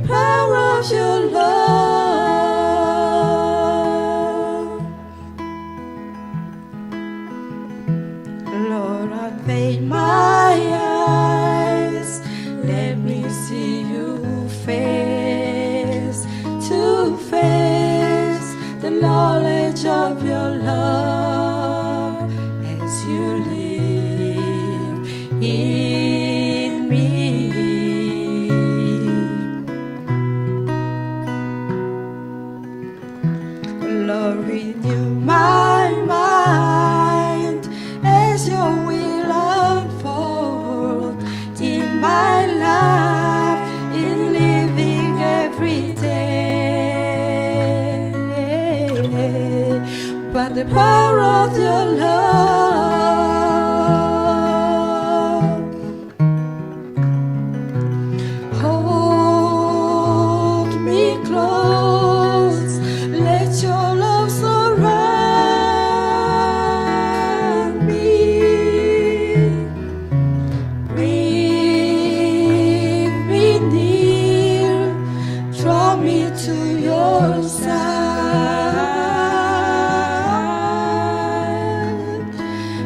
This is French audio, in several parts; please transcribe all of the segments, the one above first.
power of your love. Lord, unveil my eyes, let me see you face to face, the knowledge of your love as you live in me. Lord, renew my mind as your will unfold in my life, in living every day. But the power of your love, hold me close, let your love surround me, bring me near, draw me to your side,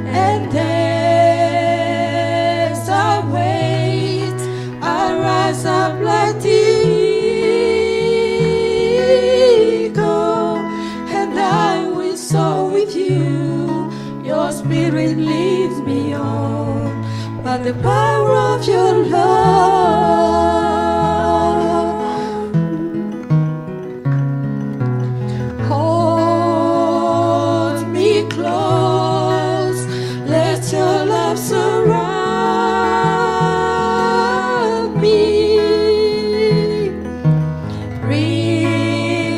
and as I wait, I rise up like the eagle, and I will soar with you. Your spirit leads me on by the power of your love. Hold me close, let your love surround me, bring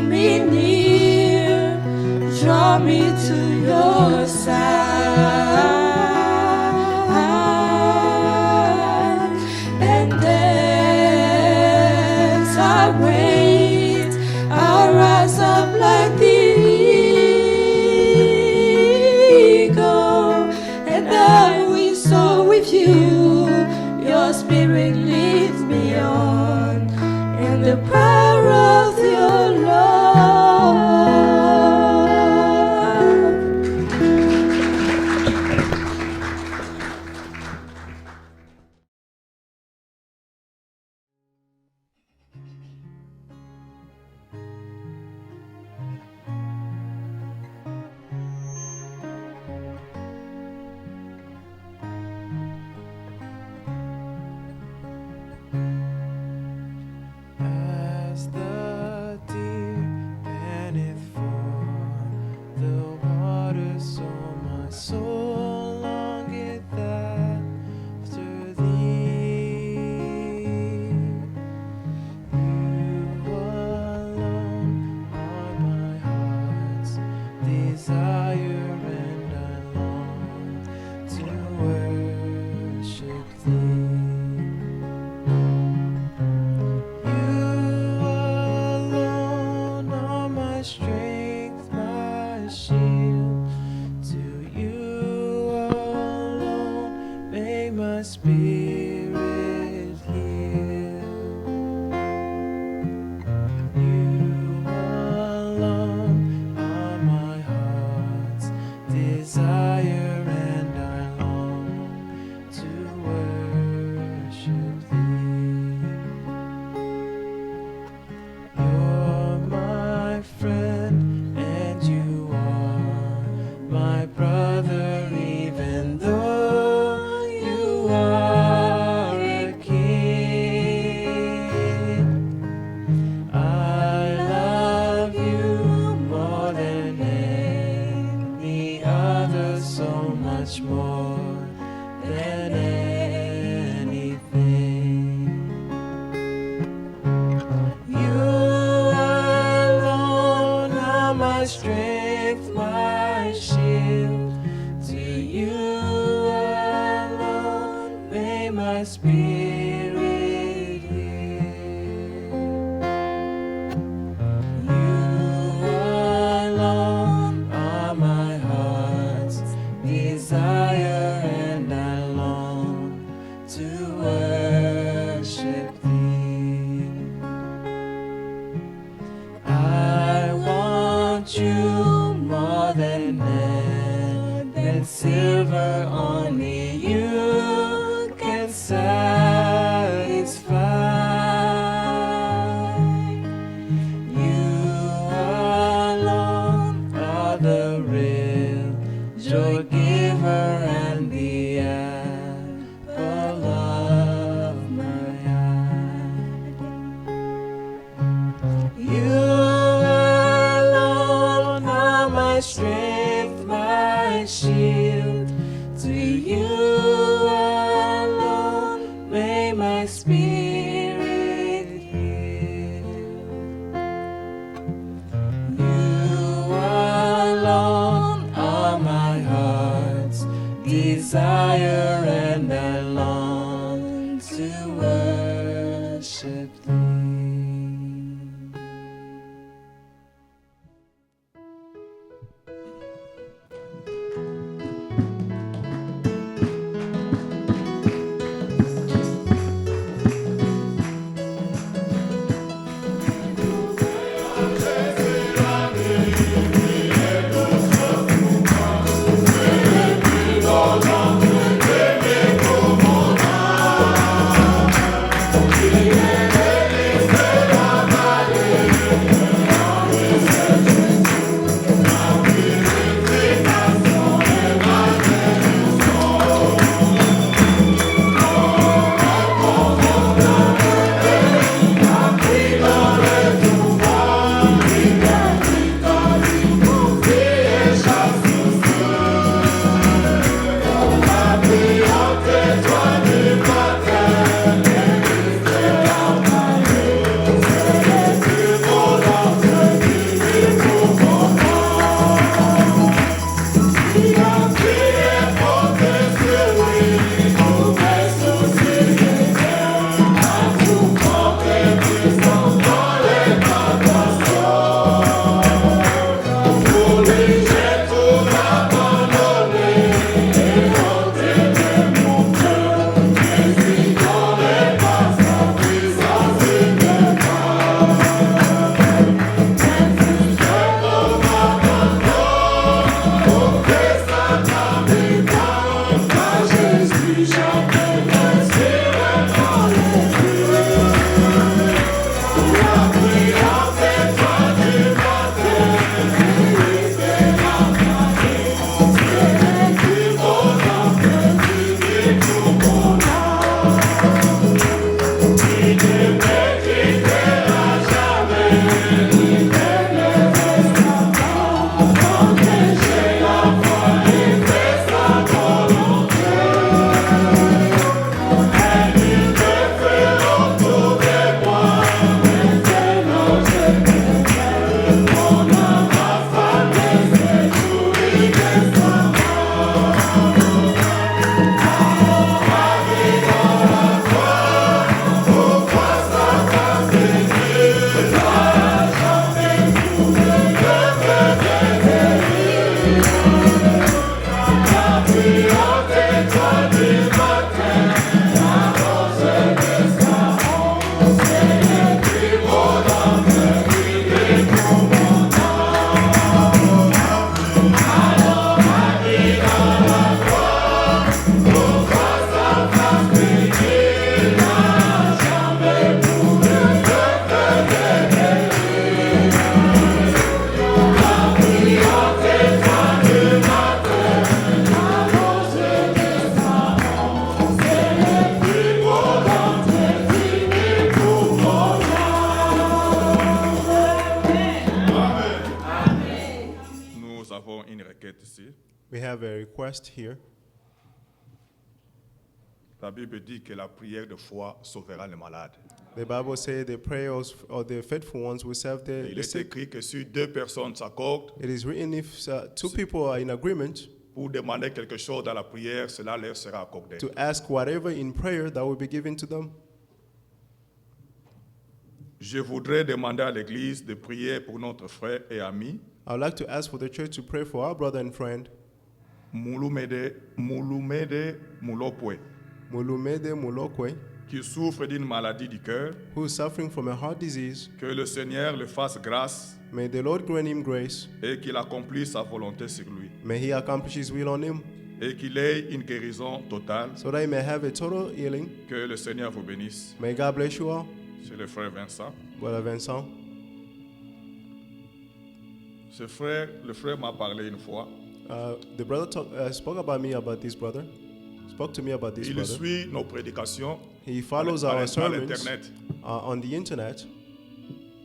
me near, draw me to your side, and as I wait, I'll rise up like the eagle, and I will soar with you. Your spirit leads me on, and the power of your love. As the deer panteth for the water, so my soul longeth after thee. You alone are my heart's desire, and I long to worship thee. You alone are my strength, my shield. To you alone may my spirit yield. You alone are my heart's desire, and I long to worship thee. You're my friend, and you are my brother, even though you are a king. I love you more than any other, so much more than anything. You alone are my strength, my shield. To you alone may my spirit yield. You alone are my heart's desire, and I long to worship thee. We have a request here. La Bible dit que la prière de foi sauvera les malades. The Bible says the prayers of the faithful ones will serve Il the est sick. écrit que si deux personnes s'accordent It is written if two people are in agreement pour demander quelque chose dans la prière, cela leur sera accordé. to ask whatever in prayer, that will be given to them. Je voudrais demander à l'Église de prier pour notre frère et ami, I would like to ask for the church to pray for our brother and friend, Mulumede Mulopwe, Mulumede Mulokwe, qui souffre d'une maladie du cœur. who is suffering from a heart disease. Que le Seigneur le fasse grâce May the Lord grant him grace. et qu'il accomplisse sa volonté sur lui. May he accomplish his will on him, Et qu'il ait une guérison totale. so that he may have a total healing. Que le Seigneur vous bénisse. May God bless you all. C'est le frère Vincent. Brother Vincent. Le frère m'a parlé une fois. The brother spoke about me about this brother. Spoke to me about this Il brother. suit nos prédications He follows à our sermons l'Internet. on the internet.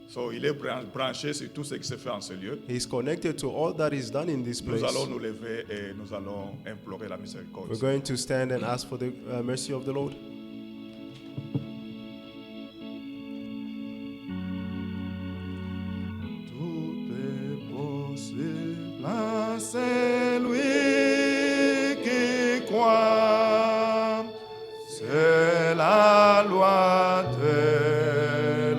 So, il est branché sur tout ce qui se fait en ce lieu. He's connected to all that is done in this Nous place. allons nous lever et nous allons implorer la miséricorde. We're going to stand and ask for the mercy of the Lord. Tout est possible à celui qui croit. C'est la loi de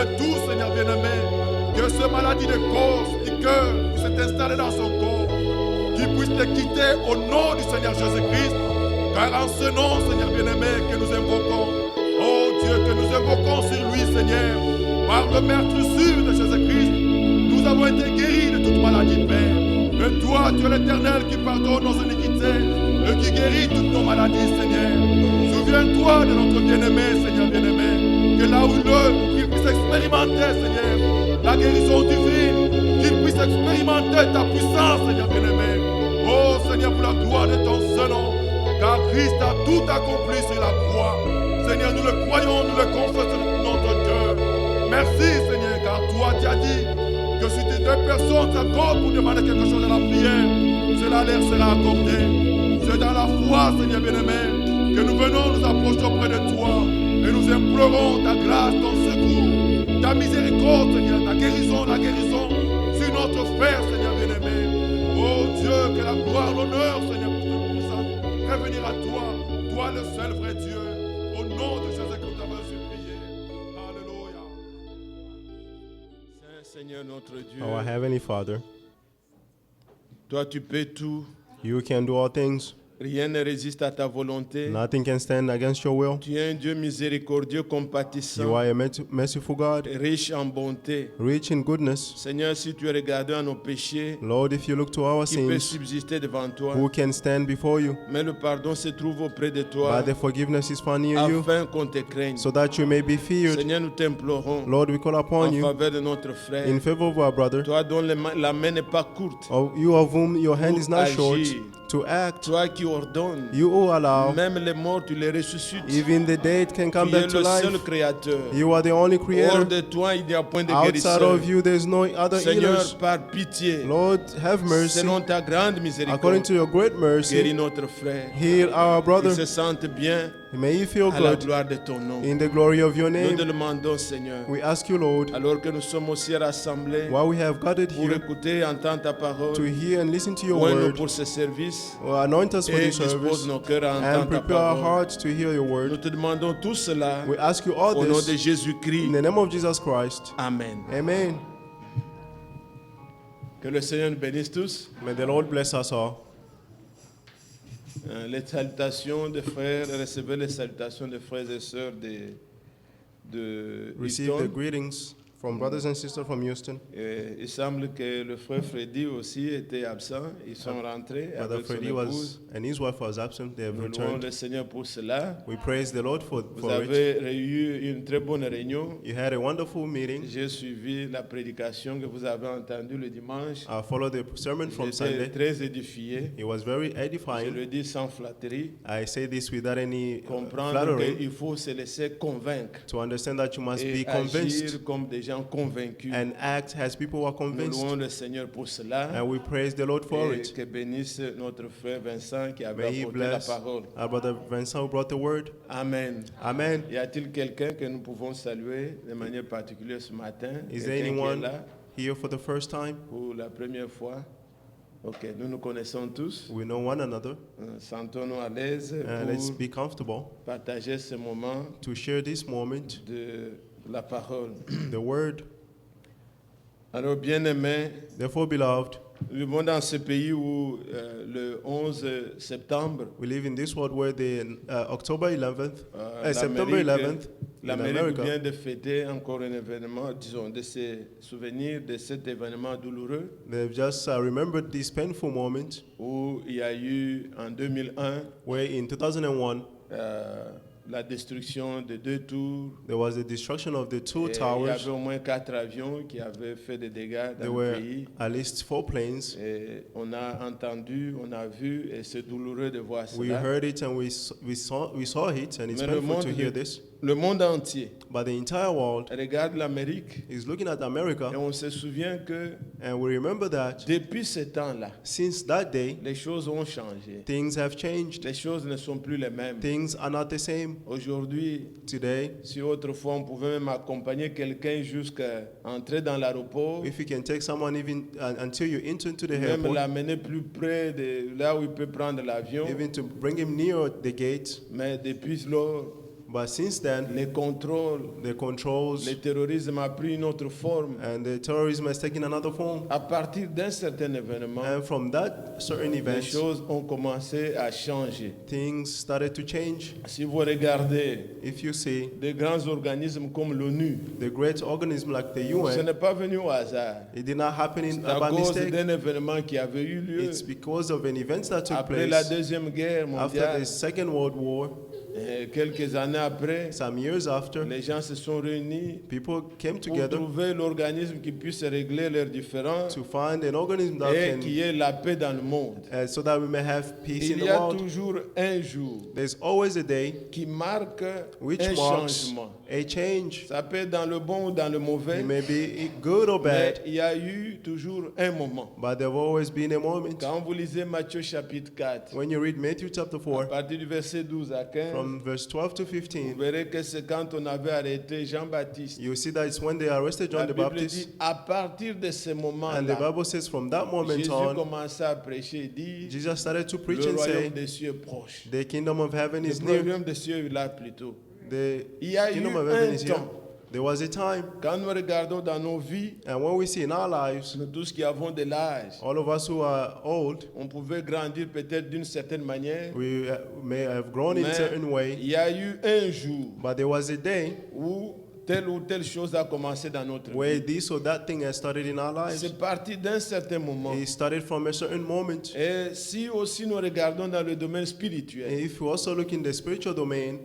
de tout, Seigneur bien-aimé, que ce maladie de cause, du cœur, qui s'est installée dans son corps, qu'il puisse te quitter au nom du Seigneur Jésus-Christ, car en ce nom, Seigneur bien-aimé, que nous invoquons, oh Dieu, que nous invoquons sur lui, Seigneur, par le meurtrissure de Jésus-Christ, nous avons été guéris de toute maladie, Père. Et toi, tu es l'Éternel qui pardonne nos iniquités et qui guérit toutes nos maladies, Seigneur. Souviens-toi de notre bien-aimé, Seigneur bien-aimé, que là où qu'il puisse expérimenter, Seigneur, la guérison divine, qu'il puisse expérimenter ta puissance, Seigneur bien-aimé. Oh Seigneur, pour la gloire de ton Saint-Nom, car Christ a tout accompli sur la croix. Seigneur, nous le croyons, nous le confessons de notre cœur. Merci, Seigneur, car toi, tu as dit que si deux personnes s'accordent pour demander quelque chose dans la prière, cela leur sera accordé. C'est dans la foi, Seigneur bien-aimé, que nous venons nous approcher auprès de toi et nous implorons ta grâce, ton secours, ta miséricorde, Seigneur, ta guérison, la guérison sur notre frère, Seigneur bien-aimé. Oh Dieu, que la gloire, l'honneur, Seigneur, puisse revenir à toi, toi le seul vrai Dieu, au nom de Jésus que nous t'avons supplié. Alléluia. Seigneur notre Dieu, Our Heavenly Father, toi tu peux tout, you can do all things. rien ne résiste à ta volonté. Nothing can stand against your will. Tu es un Dieu miséricordieux, You compatissant, are a merciful God, riche en bonté. rich in goodness. Seigneur, si tu regardes à nos péchés, Lord, if you look to our qui peut sins, subsister devant toi? who can stand before you? Mais le pardon se trouve auprès de toi, But the forgiveness is found near you, afin qu'on te craigne. so that you may be feared. Seigneur, nous t'implorons Lord, we call upon en you faveur de notre frère. in favor of our brother, Toi dont la main n'est pas courte, you of whom your hand is not short, agir. to act. toi qui ordonnes, You who allow, même les morts, tu les ressuscites. even the dead can come Tu es back to le seul life. créateur. You are the only Hors creator. de toi, il n'y a point de Outside guérisseur. of you, there's no other Seigneur, healers. par pitié, Lord, have mercy. selon ta grande According miséricorde, to your great guéris mercy, notre frère. heal our Qu'il brother. se sente bien May he feel à la good gloire de ton nom. in the glory of your Nous name. te demandons, Seigneur, We ask you, Lord, alors que nous sommes aussi rassemblés while we have gathered pour here écouter, entendre ta parole, to hear and listen to your oins-nous word, pour ce service anoint us for et this dispose service, nos cœurs à and entendre ta prepare our parole. hearts to hear your Nous word. te demandons tout cela We ask you all au nom de this Jésus-Christ. in the name of Jesus Christ. Amen. Amen. Que le Seigneur nous bénisse tous. May the Lord bless us all. Les salutations des frères, recevez les salutations des frères et sœurs de Receive the Houston. greetings from brothers and sisters from Houston. Et il semble que le frère Freddy aussi était absent. Ils sont rentrés Brother avec son Freddy épouse. and his wife was absent. They have Nous louons returned. le Seigneur pour cela. We praise the Lord for Vous it. avez eu une très bonne réunion. You had a wonderful meeting. J'ai suivi la prédication que vous avez entendue le dimanche. I followed the sermon from J'étais Sunday. très édifié. It was very Je edifying. le dis sans flatterie. I say this without any Comprendre flattery, qu'il faut se laisser convaincre to understand that you must et be convinced agir comme des gens convaincus. and act as people who are Nous convinced. louons le Seigneur pour cela. And we praise the Lord for Et it. que bénisse notre frère Vincent qui avait May he apporté la bless parole. our brother Vincent who brought the word. Amen. Amen. Y a-t-il quelqu'un que nous pouvons saluer de manière particulière ce matin? Is there Quelqu'un qui est anyone là here for the first time? pour la première fois? Ok, nous nous connaissons tous. We know one another. Sentons-nous à l'aise Let's pour be comfortable partager ce moment to share this moment, de la parole. the word. Alors, bien-aimés, Therefore, beloved, nous vivons dans ce pays où le 11 septembre, we live in this world where the October 11th, September 11th, in l'Amérique vient America, de fêter encore un événement, disons, de se souvenir de cet événement douloureux they've just remembered this painful moment où il y a eu en 2001 where in 2001 la destruction de 2 tours. there was the destruction of the two Et il y towers. avait au moins 4 avions qui avaient fait des dégâts There dans le were pays. at least 4 planes. Et on a entendu, on a vu, et c'est douloureux de voir We cela. heard it and we saw it, and it's Mais le painful to monde, hear this. le monde entier But the entire world regarde l'Amérique is looking at et America, on se souvient que and we remember that depuis ce temps-là, since that day, les choses ont changé. things have changed. Les choses ne sont plus les mêmes. Things are not the same Aujourd'hui, today. si autrefois on pouvait même accompagner quelqu'un jusqu'à entrer dans l'aéroport, If you can take someone even until you enter into the même airport, l'amener plus près de là où il peut prendre l'avion, even to bring him near the gate, mais depuis lors, But since then, les contrôles, the controls le terrorisme a pris une autre forme. and the terrorism has taken another form. À partir d'un certain événement, And from that certain les event, choses ont commencé à changer. things started to change. Si vous regardez If you see des grands organismes comme l'ONU, the great organism like the ce UN, n'est pas venu au hasard. it did not happen C'est in, à by cause mistake. d'un événement qui avait eu lieu It's because of an event that took après la place Deuxième Guerre after mondiale. the Second World War. Quelques années après, Some years after, les gens se sont réunis people came pour together trouver l'organisme qui puisse régler leurs différends to find an organism that et can, qui ait la paix dans le monde. so that we may have peace in Il the y a world. toujours un jour There's always a day qui marque which un marks changement. a change. Ça peut être dans le bon ou dans le mauvais, It may be good or mais bad, il y a eu toujours un moment. but there have always been a moment. Quand vous lisez Matthieu chapitre 4, When you read Matthew chapter à 4, partir du verset 12 à 15, from verse 12 to vous 15, verrez que c'est quand on avait arrêté Jean-Baptiste. you see that it's when they arrested La John the Bible Baptist. dit, à partir de ce And the moment-là, Bible says from that moment Jésus on, commençait à prêcher et dire, Jesus started to preach le and royaume say, des cieux est proche. the kingdom of heaven is Le near. royaume des cieux est là plutôt. The Il y a eu kingdom of heaven un is here. temps, There was a time, quand nous regardons dans nos vies, and when we see in our lives, nous tous qui avons de l'âge, all of us who are old, on pouvait grandir peut-être d'une certaine manière, we may have grown in a mais certain way, il y a eu un jour but there was a day où telle ou telle chose a commencé dans notre where vie. this or that thing has started in our lives. C'est parti d'un certain moment. It started from a certain moment. Et si aussi nous regardons dans le domaine And spirituel, if you also look in the spiritual domain,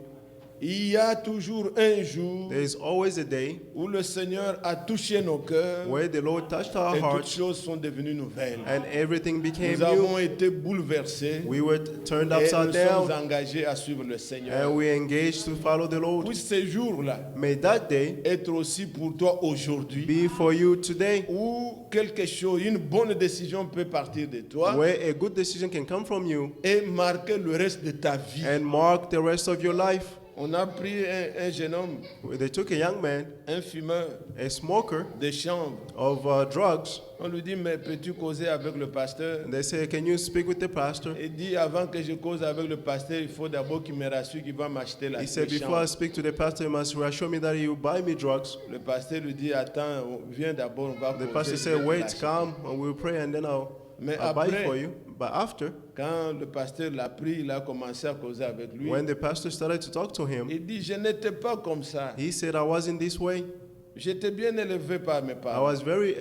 il y a toujours un jour there is always a day où le Seigneur a touché nos cœurs where the Lord touched our et toutes hearts choses sont devenues nouvelles. and everything became Nous avons new. été bouleversés We were turned et upside nous sommes down engagés à suivre le Seigneur. and we engaged to follow the Lord. Puis ce jour-là May that day être aussi pour toi aujourd'hui be for you today, où quelque chose, une bonne décision peut partir de toi where a good decision can come from you et marquer le reste de ta vie. and mark the rest of your life. On a pris un jeune homme, They took a young man, un fumeur a smoker de chambre. of drugs, On lui dit, mais peux-tu causer avec le pasteur? and they say, can you speak with the pastor? Il dit, avant que je cause avec le pasteur, il faut d'abord qu'il me rassure qu'il va m'acheter la He said, before I speak to the pastor, you must reassure me that you buy me drugs. Le pasteur lui dit, attends, viens d'abord, on va The causer. pastor je vais said, te wait, l'acheter. come, and we'll pray, and then I'll Mais buy it après, for you. But after, quand le pasteur l'a pris, il a commencé à causer avec lui. when the pastor started to talk to him, Il dit, je n'étais pas comme ça. he said, I wasn't this way. J'étais bien élevé par mes I parents. was very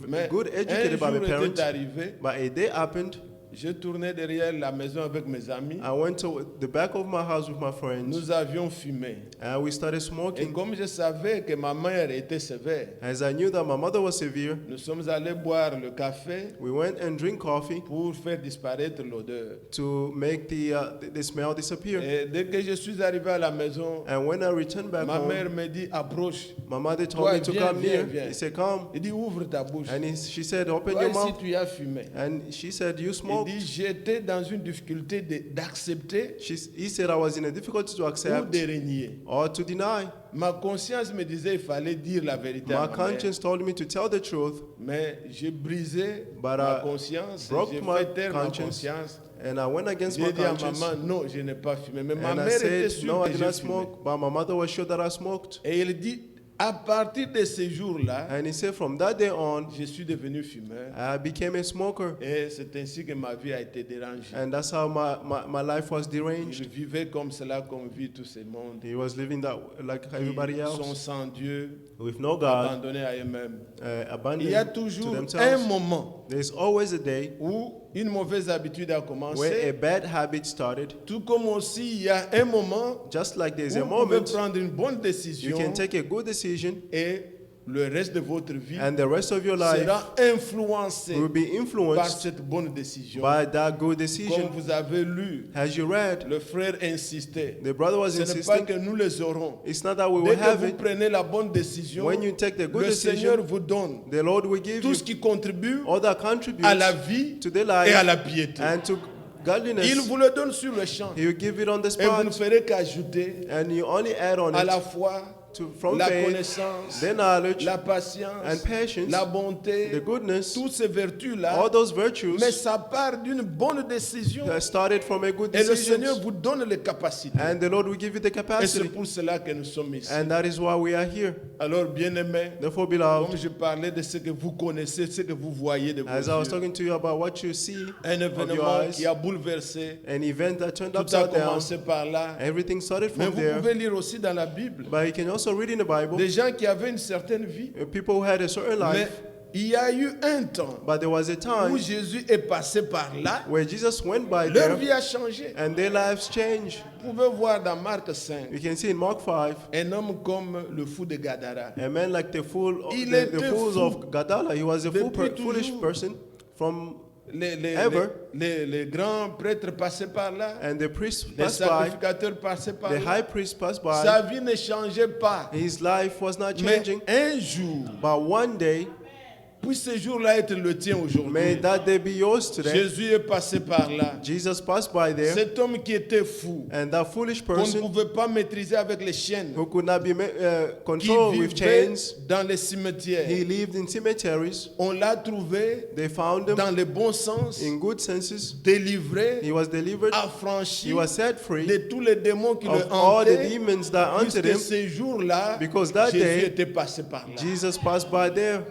Mais good un educated by my jour était parents. arrivé, But a day happened, je tournais derrière la maison avec mes amis. I went to the back of my house with my friends, Nous avions fumé. and we started Et smoking. comme je savais que ma mère était sévère, As I knew that my mother was severe, nous sommes allés boire le café we went and drink coffee pour faire disparaître l'odeur. to make the smell disappear. Et dès que je suis arrivé à la maison, And when I returned back ma home, mère me dit, approche. my mother told Toi, me to viens, come viens, near. viens. He said, come. Il dit, ouvre ta bouche. And she said, open Toi your ici, mouth. tu as fumé. And she said, you Il smoked. dit, j'étais dans une difficulté d'accepter He said, I was in a difficulty to ou accept de renier. or to deny. Ma conscience me disait qu'il fallait dire la vérité à My ma mère. conscience told me to tell the truth, Mais j'ai brisé But ma I conscience, broke j'ai my fait taire ma conscience. conscience. and I went against my J'ai dit à conscience. maman, non, je n'ai pas fumé. Mais ma And I mère était said, sûre no, I que did j'ai not fumé. smoke, but my mother was sure that I smoked. Et il dit, à partir de ce jour-là, And he said, from that day on, je suis devenu fumeur. I became a smoker. Et c'est ainsi que ma vie a été dérangée. And that's how my life was deranged. Il vivait comme cela, comme vit tout ce monde. He was living that like everybody Ils sont else, sans Dieu, with no God, abandonnés à eux-mêmes. Il y a abandoned to toujours un themselves. moment There's always a day où une mauvaise habitude a where a commencé. bad habit started. Tout comme aussi, il y a un moment Just like there's où a vous pouvez moment prendre une bonne you décision can take a good decision, et le reste de votre vie and the rest of your life sera influencé will be par influenced cette bonne décision. by that good Comme decision. vous avez lu, As you read, le frère insistait. the brother was Ce n'est pas insisting. que nous les aurons. It's not that we Dès will que have vous it. prenez la bonne décision, When you take the good le Seigneur decision, vous donne the Lord will give tout you ce qui contribue all that contributes à la vie to the et à la life piété. and to godliness. Il vous le donne sur le champ. He will give it on the Et vous ne spot, ferez qu'ajouter and you only add on à la it fois from la faith, connaissance, the knowledge, la patience, and patience, la bonté, the goodness, toutes ces vertus-là. all those virtues Mais ça part d'une bonne décision. that started from a good Et le Seigneur decision. vous donne les capacités. And the Lord will give you the Et c'est capacity. pour cela que nous sommes ici. And that is why we are here. Alors, bien-aimés, Therefore, comme beloved, je parlais de ce que vous connaissez, ce que vous voyez de vos as I was yeux, talking to you about what you see un of your événement eyes, qui a bouleversé, an event that turned tout a upside down, commencé par là. everything started Mais from vous there. pouvez lire aussi dans la Bible But you can also read in the Bible, des gens qui avaient une certaine vie. people who had a certain Mais life, il y a eu un temps but there was a où time Jésus est passé par là, where Jesus went by leur there vie a changé. and their lives changed. Vous pouvez voir dans Marc 5, You can see in Mark 5, un homme comme le fou de Gadara. a man like the Il the était fools fou. of Gadara. He was a Depuis foolish toujours. person from Les Ever. grands prêtres passaient par là, and the priest les passed by, sacrificateurs passaient par the là. high priest passed by. Sa vie ne changeait pas. His life was not Mais changing, un jour, but one day, puisse ce jour-là être le tien may aujourd'hui. that day be yours today. Jésus est passé par là. Jesus passed by there, Cet homme qui était fou, and that foolish qu'on ne person pouvait pas maîtriser avec les chaînes, who could not be qui controlled with vivait chains, dans les cimetières, he lived in cemeteries. on l'a trouvé They found him dans le bon sens, in good senses. délivré, He was delivered. affranchi He was set free de tous les démons qui le of all the hantaient. demons that haunted Puisque him, ce jour-là, because that Jésus day, était passé par là. Jesus passed by there.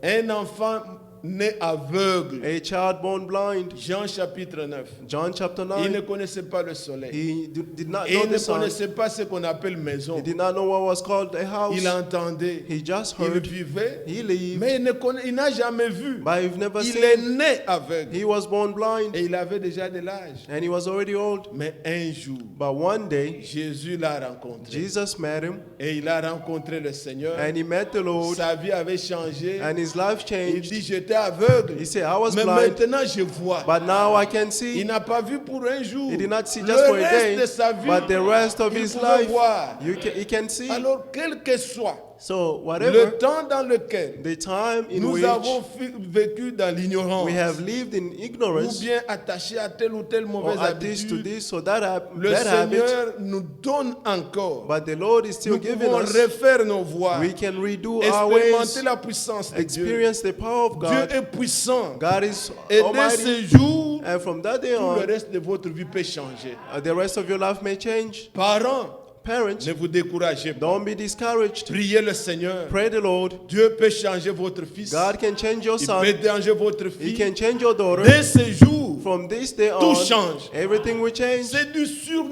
Un enfant né aveugle. A child born blind. Jean chapitre 9. John chapter Il ne 9. connaissait pas le soleil. He did not Et know il the ne sun. connaissait pas ce qu'on appelle maison. He did not know what was called a house. Il entendait. He just Il heard. vivait. He lived. Mais il n'a jamais vu. But you've never Il est seen. né aveugle. He was born blind. Et il avait déjà de l'âge. And he was already old. Mais un jour, But one day, Jésus l'a rencontré. Jesus met him. Et il a rencontré le Seigneur. And he met the Lord. Sa vie avait changé. And his life Il changed. dit, j'étais aveugle. He said, I was Mais blind. maintenant je vois. But now I can Il see. n'a pas vu pour un jour. He did not see Le just for a reste day. de sa vie, But the rest of il his pouvait life, voir. he can see. Alors, quel que soit So le whatever temps dans lequel the time in nous which avons vécu dans l'ignorance, we have lived in ou ignorance bien attachés à telle ou telle or mauvaise attached to habitude, this or that, le that habit, Seigneur nous donne encore. but the Lord is still Nous giving pouvons us. refaire nos voies, We can redo our ways, expérimenter la puissance de Dieu. experience the power of Dieu God. est puissant. God is Et dès almighty. ce jour, And from that day tout le on, reste de votre vie peut changer. the rest of your life may change. Parents, Parents, ne vous découragez pas. don't be discouraged. Priez le Seigneur. Pray the Lord. Dieu peut changer votre fils. God can change your Il son. peut changer votre He fille. can change your daughter. Dès ce jour, From this day tout on, change. everything will change. C'est du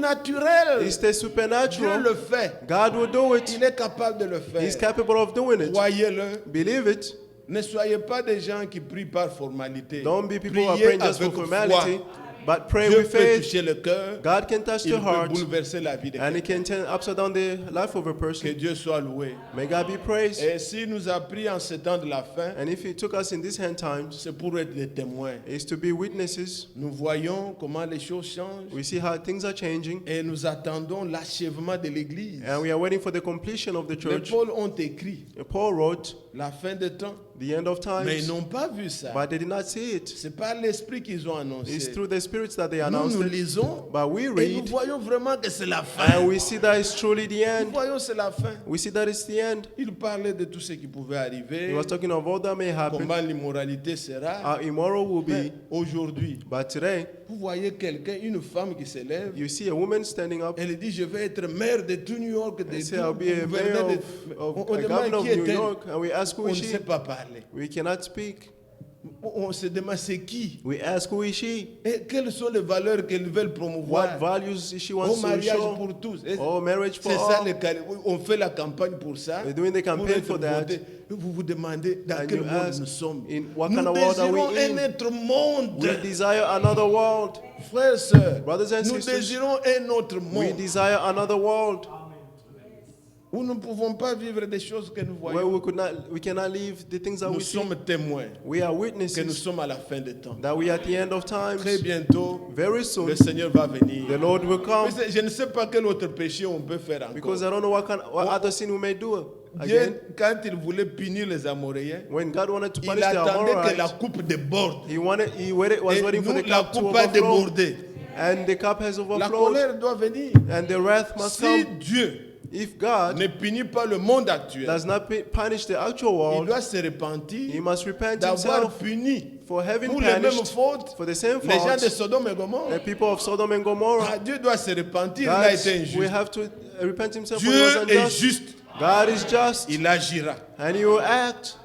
surnaturel. It's the Dieu supernatural. le fait. God will do it. Il est capable de le He's faire. capable of doing it. Croyez-le. Believe it. Ne soyez pas des gens qui prient par formalité. Don't be people who are Priez praying just for avec foi. formality, but pray Dieu with peut faith. toucher le cœur. God can touch Il the peut heart, bouleverser la vie de and He quelqu'un. can turn upside down the life of a Que person. Dieu soit loué. May God be praised. Et s'il nous a pris en ce temps de la fin, And if He took us in these end times, c'est pour être des témoins. it's to be witnesses. Nous voyons comment les choses changent We see how things are changing, et nous attendons l'achèvement de l'Église. and we are waiting for the completion of the Les church. Paul ont écrit Paul wrote, la fin des temps, the end of mais ils times, n'ont pas vu ça. but they did not see it. C'est par l'esprit qu'ils ont It's annoncé. through the spirits that they Nous, announced nous it. lisons But we et nous read, voyons vraiment que c'est la fin. and we see that it's truly the Nous end. voyons c'est la fin. We see that it's the end. Il parlait de tout ce qui pouvait He arriver, was talking of all that may happen, comment l'immoralité sera. how immoral will Mais be. aujourd'hui, But today, vous voyez quelqu'un, une femme qui se lève, you see a woman standing up. elle dit je vais être maire de tout New York, de They say, tout I'll be a gouverneur mayor de- of On a demande governor of qui New est-elle? York, and we ask who On is ne she. sait pas parler. We cannot speak. On se demande c'est qui We ask who is she. et quelles sont les valeurs qu'elles veulent What promouvoir. values she Au wants to mariage show. pour tous. Et Oh, marriage for c'est ça, all. on fait la campagne pour ça. We're doing the pour campaign être for that. voté. Vous vous demandez dans And quel you monde ask, nous sommes. in what Nous kind of world are we désirons in? un autre monde. We desire another world. Frères et sœurs, Brothers and nous sisters, désirons un autre We monde desire another world où nous ne pouvons pas vivre des choses que nous where voyons. we cannot leave the things that Nous we see. sommes témoins We are que nous witnesses sommes à la fin des temps. that we are at the end of Très times. bientôt, Very soon, le Seigneur va venir. the Lord will come. Mais je ne sais pas quel autre péché on peut faire Because encore. I don't know what other sin we may do Dieu, again. quand il voulait punir les Amoréens, When God wanted to il punish the attendait que la Amorites, coupe déborde. He was Et waiting for nous, the la cup to coupe a overflow. débordé. And the cup has La overflowed. colère doit venir. And the wrath must Si come. Dieu If God ne punit pas le monde actuel, does not punish the actual il world, doit se he repentir must repent d'avoir himself puni for having pour les mêmes punished fautes for the same les gens de faults Sodome et Gomorrhe. the people of Sodom and Gomorrah. Ah, Dieu doit se repentir, il a été God, we injuste. have to repent himself for he was Dieu est unjust. juste, God is just, il agira. and he will act.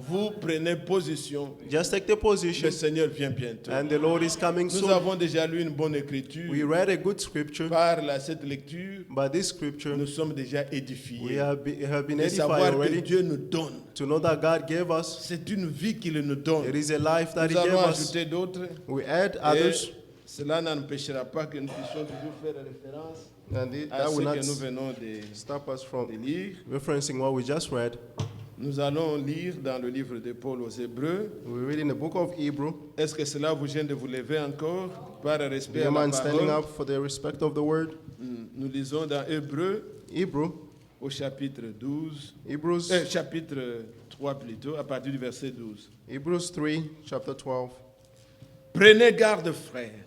Vous prenez position, Just take the position, le Seigneur vient bientôt. and the Lord is coming Nous soon. avons déjà lu une bonne écriture. We read a good scripture. Cette lecture, By this scripture, nous sommes déjà we édifiés. have been De edified savoir que already Dieu nous donne. to know that God gave us. C'est une vie qu'il nous donne. It is a life that Nous he gave allons us. ajouter d'autres. We add Et others, cela n'empêchera pas que nous puissions toujours faire référence and à that ce will que not nous venons de stop us from lire. referencing what we just read. Nous allons lire dans le livre de Paul aux Hébreux. We read in the book of Hebrew. Est-ce que cela vous gêne de vous lever encore par respect Do à you la mind standing parole? up for the respect of the word? Nous lisons dans Hébreux Hebrew, au chapitre 12, Hebrews, chapitre 3 plutôt, à partir du verset 12. Hebrews 3, chapter 12. Prenez garde, frères,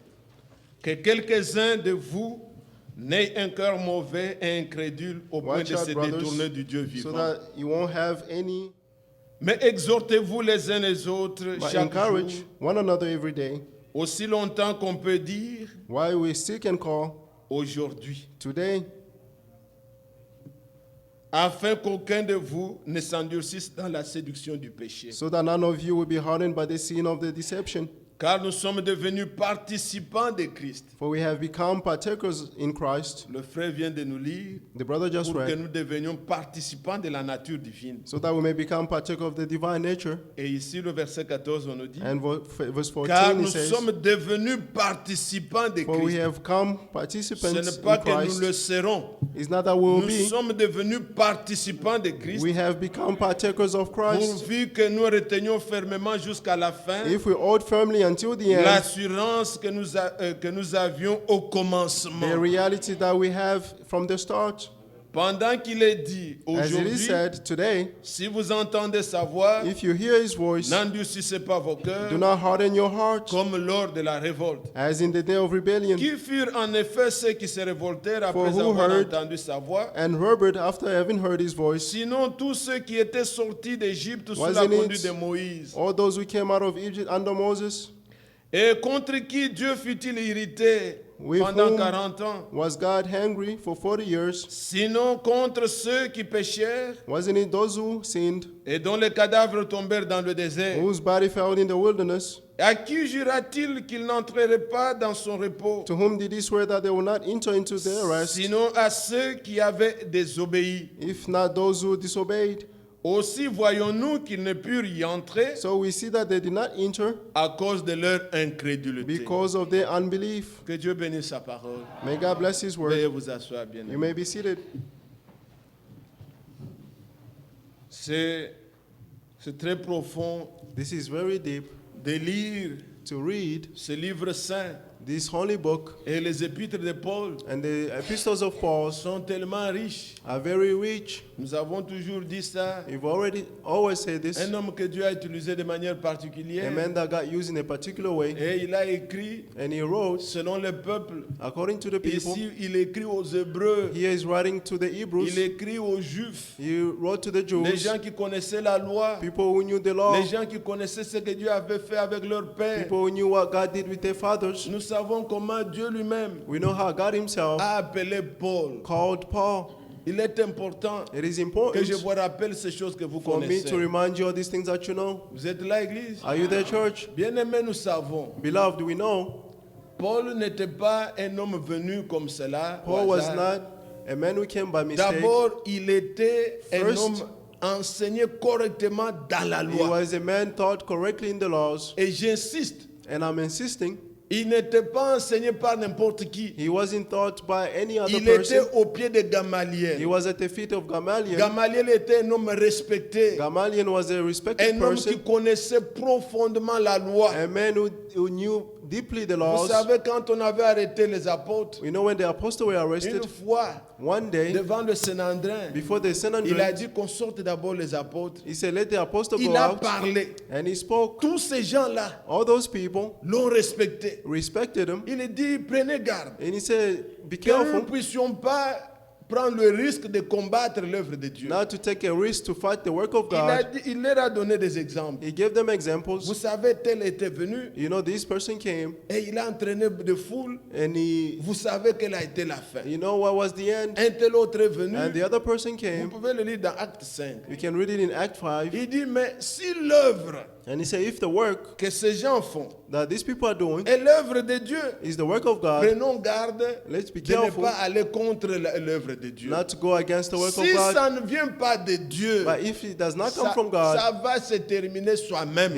que quelques-uns de vous n'aient un cœur mauvais et incrédule au point Watch de out, se brothers, détourner du Dieu so vivant. that you won't have any, Mais exhortez-vous les uns les autres but chaque encourage jour, one another every day, aussi longtemps qu'on peut dire while we still can call aujourd'hui, today, afin qu'aucun de vous ne s'endurcisse dans la séduction du péché. so that none of you will be hardened by the sin of the deception. Car nous sommes devenus participants de Christ. For we have become partakers in Christ. Le frère vient de nous lire The brother just pour que read, nous devenions participants de la nature divine. so that we may become partakers of the divine nature. Et ici, le verset 14, on nous dit, And verse car 14 it nous says, sommes devenus participants de for we Christ. have come Ce participants n'est pas in que nous le Christ. serons. It's not that we will Nous be. sommes devenus participants de Christ. We have become partakers of Christ. Pourvu que nous retenions fermement jusqu'à la fin If we hold firmly until the end, l'assurance que nous avions au commencement. the reality that we have from the start. Pendant qu'il est dit As it is aujourd'hui, said today, si vous entendez sa voix, if you hear his voice, n'endurcissez pas vos cœurs do not harden your heart, comme lors de la révolte. as in the day of rebellion. Qui furent en effet ceux qui se révoltèrent For après who avoir heard- entendu sa voix? And Herbert, after having heard his voice, Sinon tous ceux qui étaient sortis d'Égypte sous la Wasn't it- conduite de Moïse. all those who came out of Egypt under Moses, Et contre qui Dieu fut-il irrité with pendant whom 40 ans? was God hungry for 40 years? Sinon contre ceux qui péchèrent Wasn't it those who sinned, et dont les cadavres tombèrent dans le désert? whose body fell in the wilderness? À qui jura-t-il qu'il n'entrerait pas dans son repos? To whom did he swear that they will not enter into their rest, Sinon à ceux qui avaient désobéi. if not those who disobeyed? Aussi voyons-nous qu'ils ne purent y entrer So we see that they did not enter à cause de leur incrédulité. because of their unbelief. Que Dieu bénisse sa parole. May God bless his Veuillez word. vous asseoir bien. You may be seated. C'est très profond This is very deep de lire to read ce livre saint. this holy book, Et les épîtres de Paul and the epistles of Paul sont tellement riches. are very rich. Nous avons toujours dit ça. You've always said this. Un homme que Dieu a utilisé de manière A particulière. man that got used in a particular way, Et il a écrit and he wrote selon le peuple. according to the people. Ici, il écrit aux Hébreux. Here is writing to the Hebrews. Il écrit aux Juifs. He wrote to the Les Jews, gens qui connaissaient la loi. people who knew the law, Les gens qui connaissaient ce que Dieu avait fait avec leur père. people who knew what God did with their fathers. Nous savons comment Dieu lui-même We know how God himself a appelé Paul. called Paul. Il est important It is que important je vous rappelle ces choses que vous for me to connaissez. remind you of these things that you know. Vous êtes là, Église? Are you there, church? Bien-aimés, nous savons. Beloved, we know Paul n'était pas un homme venu comme cela. au Paul was hasard. not a man who came by mistake. D'abord, il était un First, homme enseigné correctement dans la He loi. was a man taught correctly in the laws, Et j'insiste, and I'm insisting, il n'était pas enseigné par n'importe qui. he wasn't taught by any other Il était person. au pied de He Gamaliel. was at the feet of Gamaliel. Gamaliel était un homme respecté. Gamaliel was a respected Un homme qui person, connaissait profondément la loi. a man who knew deeply the Vous laws. savez, quand on avait arrêté les apôtres, You know, when the apostles were arrested, une fois, one day, devant le Sénandrin, before the il a Sanhedrin, dit qu'on sorte d'abord les apôtres. he said, let the apostles Il go a out, parlé. and he spoke. Tous ces gens-là All those people l'ont respecté. respected him, Il a dit, prenez garde and he said, be que nous ne careful puissions pas prendre le risque de combattre l'œuvre de Dieu. not to take a risk to fight the work of God. Il leur a donné des exemples. He gave them Vous examples. savez, tel était venu You know, this person came et il a entraîné de foule. and Vous savez quelle a été la fin. you know what was the end? Un tel autre est venu. And the other person Vous came. pouvez le lire dans Acte 5. You can read it in Act 5. Il dit, mais si l'œuvre And he said, if the work que ces gens font that these people are doing est l'œuvre de Dieu, is the work of God, prenons garde let's be de ne careful pas aller contre l'œuvre de Dieu. not to go against the work of Si God. ça ne vient pas de Dieu, But if it does not come ça, from God, ça va se terminer soi-même.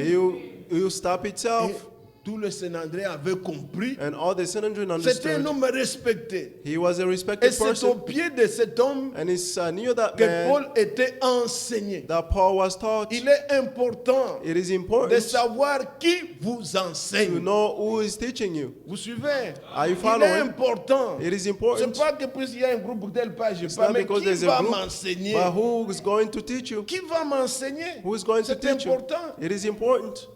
you stop Et itself. tout le Sénandré avait compris. And all the Sanhedrin C'était un understood. homme respecté. He was a Et respected c'est au person. pied de cet homme And it's near that que man Paul était enseigné. that Paul was taught. Il est important It is de important savoir qui vous to enseigne. know who is teaching you. Vous suivez? Are you Il est following? important. It is C'est important. pas que puisqu'il y a un groupe tel pas, je It's pas, not mais because qui there's a va group, m'enseigner? but who is going to teach you? Qui va m'enseigner? Who is going to C'est teach you? important. It is important.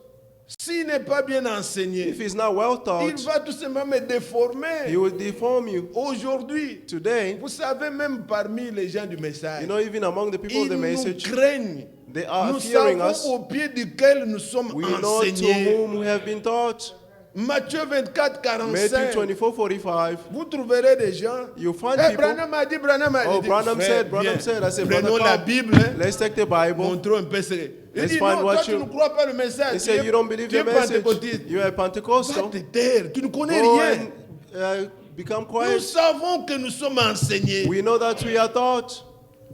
S'il n'est pas bien enseigné, If he's not well il taught, va tout simplement me déformer. he will deform you. Aujourd'hui, Today, vous savez, même parmi les gens du message, you know, even among the people of ils the nous message, craignent. they are Nous fearing savons us. au pied duquel nous sommes We know to enseignés. whom we have been taught. Matthieu 24, Matthew 45. 24:45. Vous trouverez des gens. You find Eh, people. Branham a dit, Branham a Oh, dit. Branham Frère, said, Branham viens, said. I said, prenons brother, la come. Bible. Hein. Let's take the Bible. Montrons un peu ce. Il Let's dit, find non, what toi, tu you- ne crois pas le message. He said, you don't believe tu es the message. pentecôtiste. You are Va Pentecostal. te taire. Tu ne connais Go rien. and become Nous quiet. savons que nous sommes enseignés. We know that we are taught.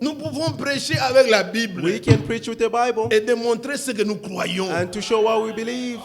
Nous pouvons prêcher avec la Bible We can preach with the Bible et démontrer ce que nous croyons. and to show what we believe.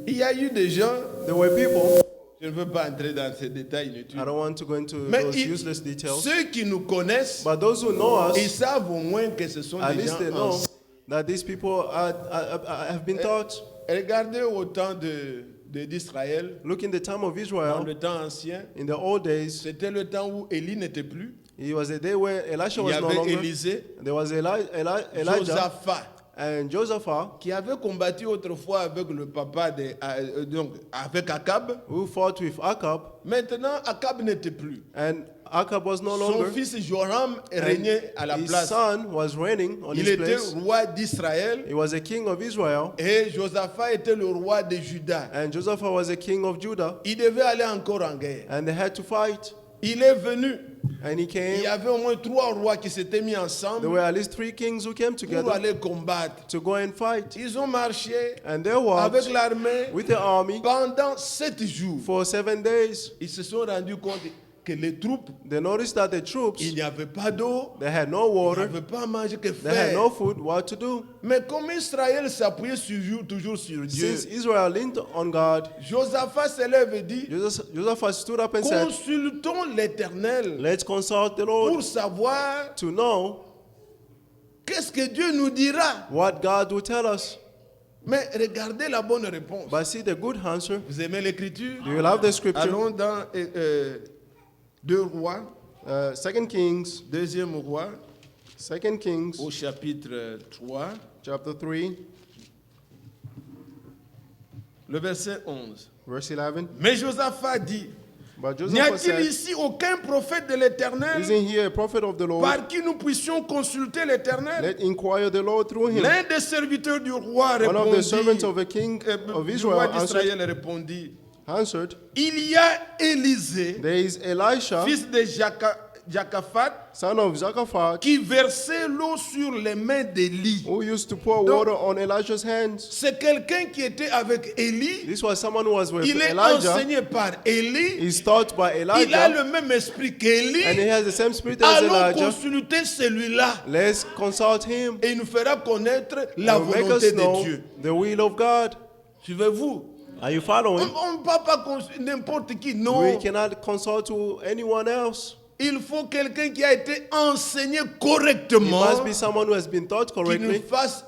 Il y a eu des gens, There were people. je ne veux pas entrer dans ces détails I inutiles, don't want to go into mais those useless details. ceux qui nous connaissent, But those who know ils us, savent au moins que ce sont at des least gens they know enseignés. that these people have been taught. Regardez au temps d'Israël, Look in the time of dans Israel, le temps ancien, in the old days, c'était le temps où Élie n'était plus. it was a day where Elisha Il y was no avait longer. Élisée, There was Elijah Josaphat, and Josaphat, qui avait combattu autrefois avec le papa donc avec Akab. who fought with Akab, Maintenant, Akab n'était plus. and Akab was no Son longer. fils Joram And régnait à la his place. son was reigning on Il his était place. roi d'Israël He was a king of Israel, et Josaphat était le roi de Juda. and Josaphat was a king of Judah, Il devait aller encore en guerre. and they had to fight. Il est venu. And he Il came. y avait au moins 3 rois qui s'étaient mis There ensemble were at least 3 kings who came pour together aller combattre. to go and fight. Ils ont marché And they avec walked l'armée with the army pendant 7 jours. for 7 days. Ils se sont rendus compte que les troupes, They noticed that the troops, il n'y avait pas d'eau, they had no ils water, n'avaient pas à manger que they had faire. no food, what to do? Mais comme Israël s'appuyait toujours sur Dieu, Since Israel leaned on God, Josaphat se lève et dit, Josaphat stood up and said, consultons l'Éternel let's consult the pour Lord savoir to know qu'est-ce que Dieu nous dira. what God will tell us. Mais regardez la bonne réponse. But see the good answer. Vous aimez l'écriture? Do you love the scripture? Allons dans 2 Rois, 2 Kings, 2e roi, 2 Kings, au chapitre 3, chapter 3, le verset 11. verse 11. Mais Josaphat dit, But n'y Josaphat a-t-il said, ici aucun prophète de l'Éternel isn't he a prophet of the Lord? par qui nous puissions consulter l'Éternel? Let inquire the Lord through him. L'un des serviteurs du roi One of the servants répondit, of a king of du Israel roi d'Israël répondit, answered, il y a Élisée, there is Elisha, fils de Jacaphat, son of Zachaphat, qui versait l'eau sur les mains d'Élie. who used to pour Donc, water on Elijah's hands. C'est quelqu'un qui était avec Élie. This was someone who was with Il est Elijah. enseigné par Élie. He's taught by Il a Elijah, le même esprit and he qu'Élie. has the same spirit as Allons Elijah. consulter celui-là. Let's consult him. Et il nous fera connaître la He will make volonté us de know Dieu. the will of God. Suivez-vous? Are you On following? ne peut pas consulter n'importe qui. Non. We cannot consult to anyone else. Il faut quelqu'un qui a été enseigné It correctement. must be someone who has been taught correctly,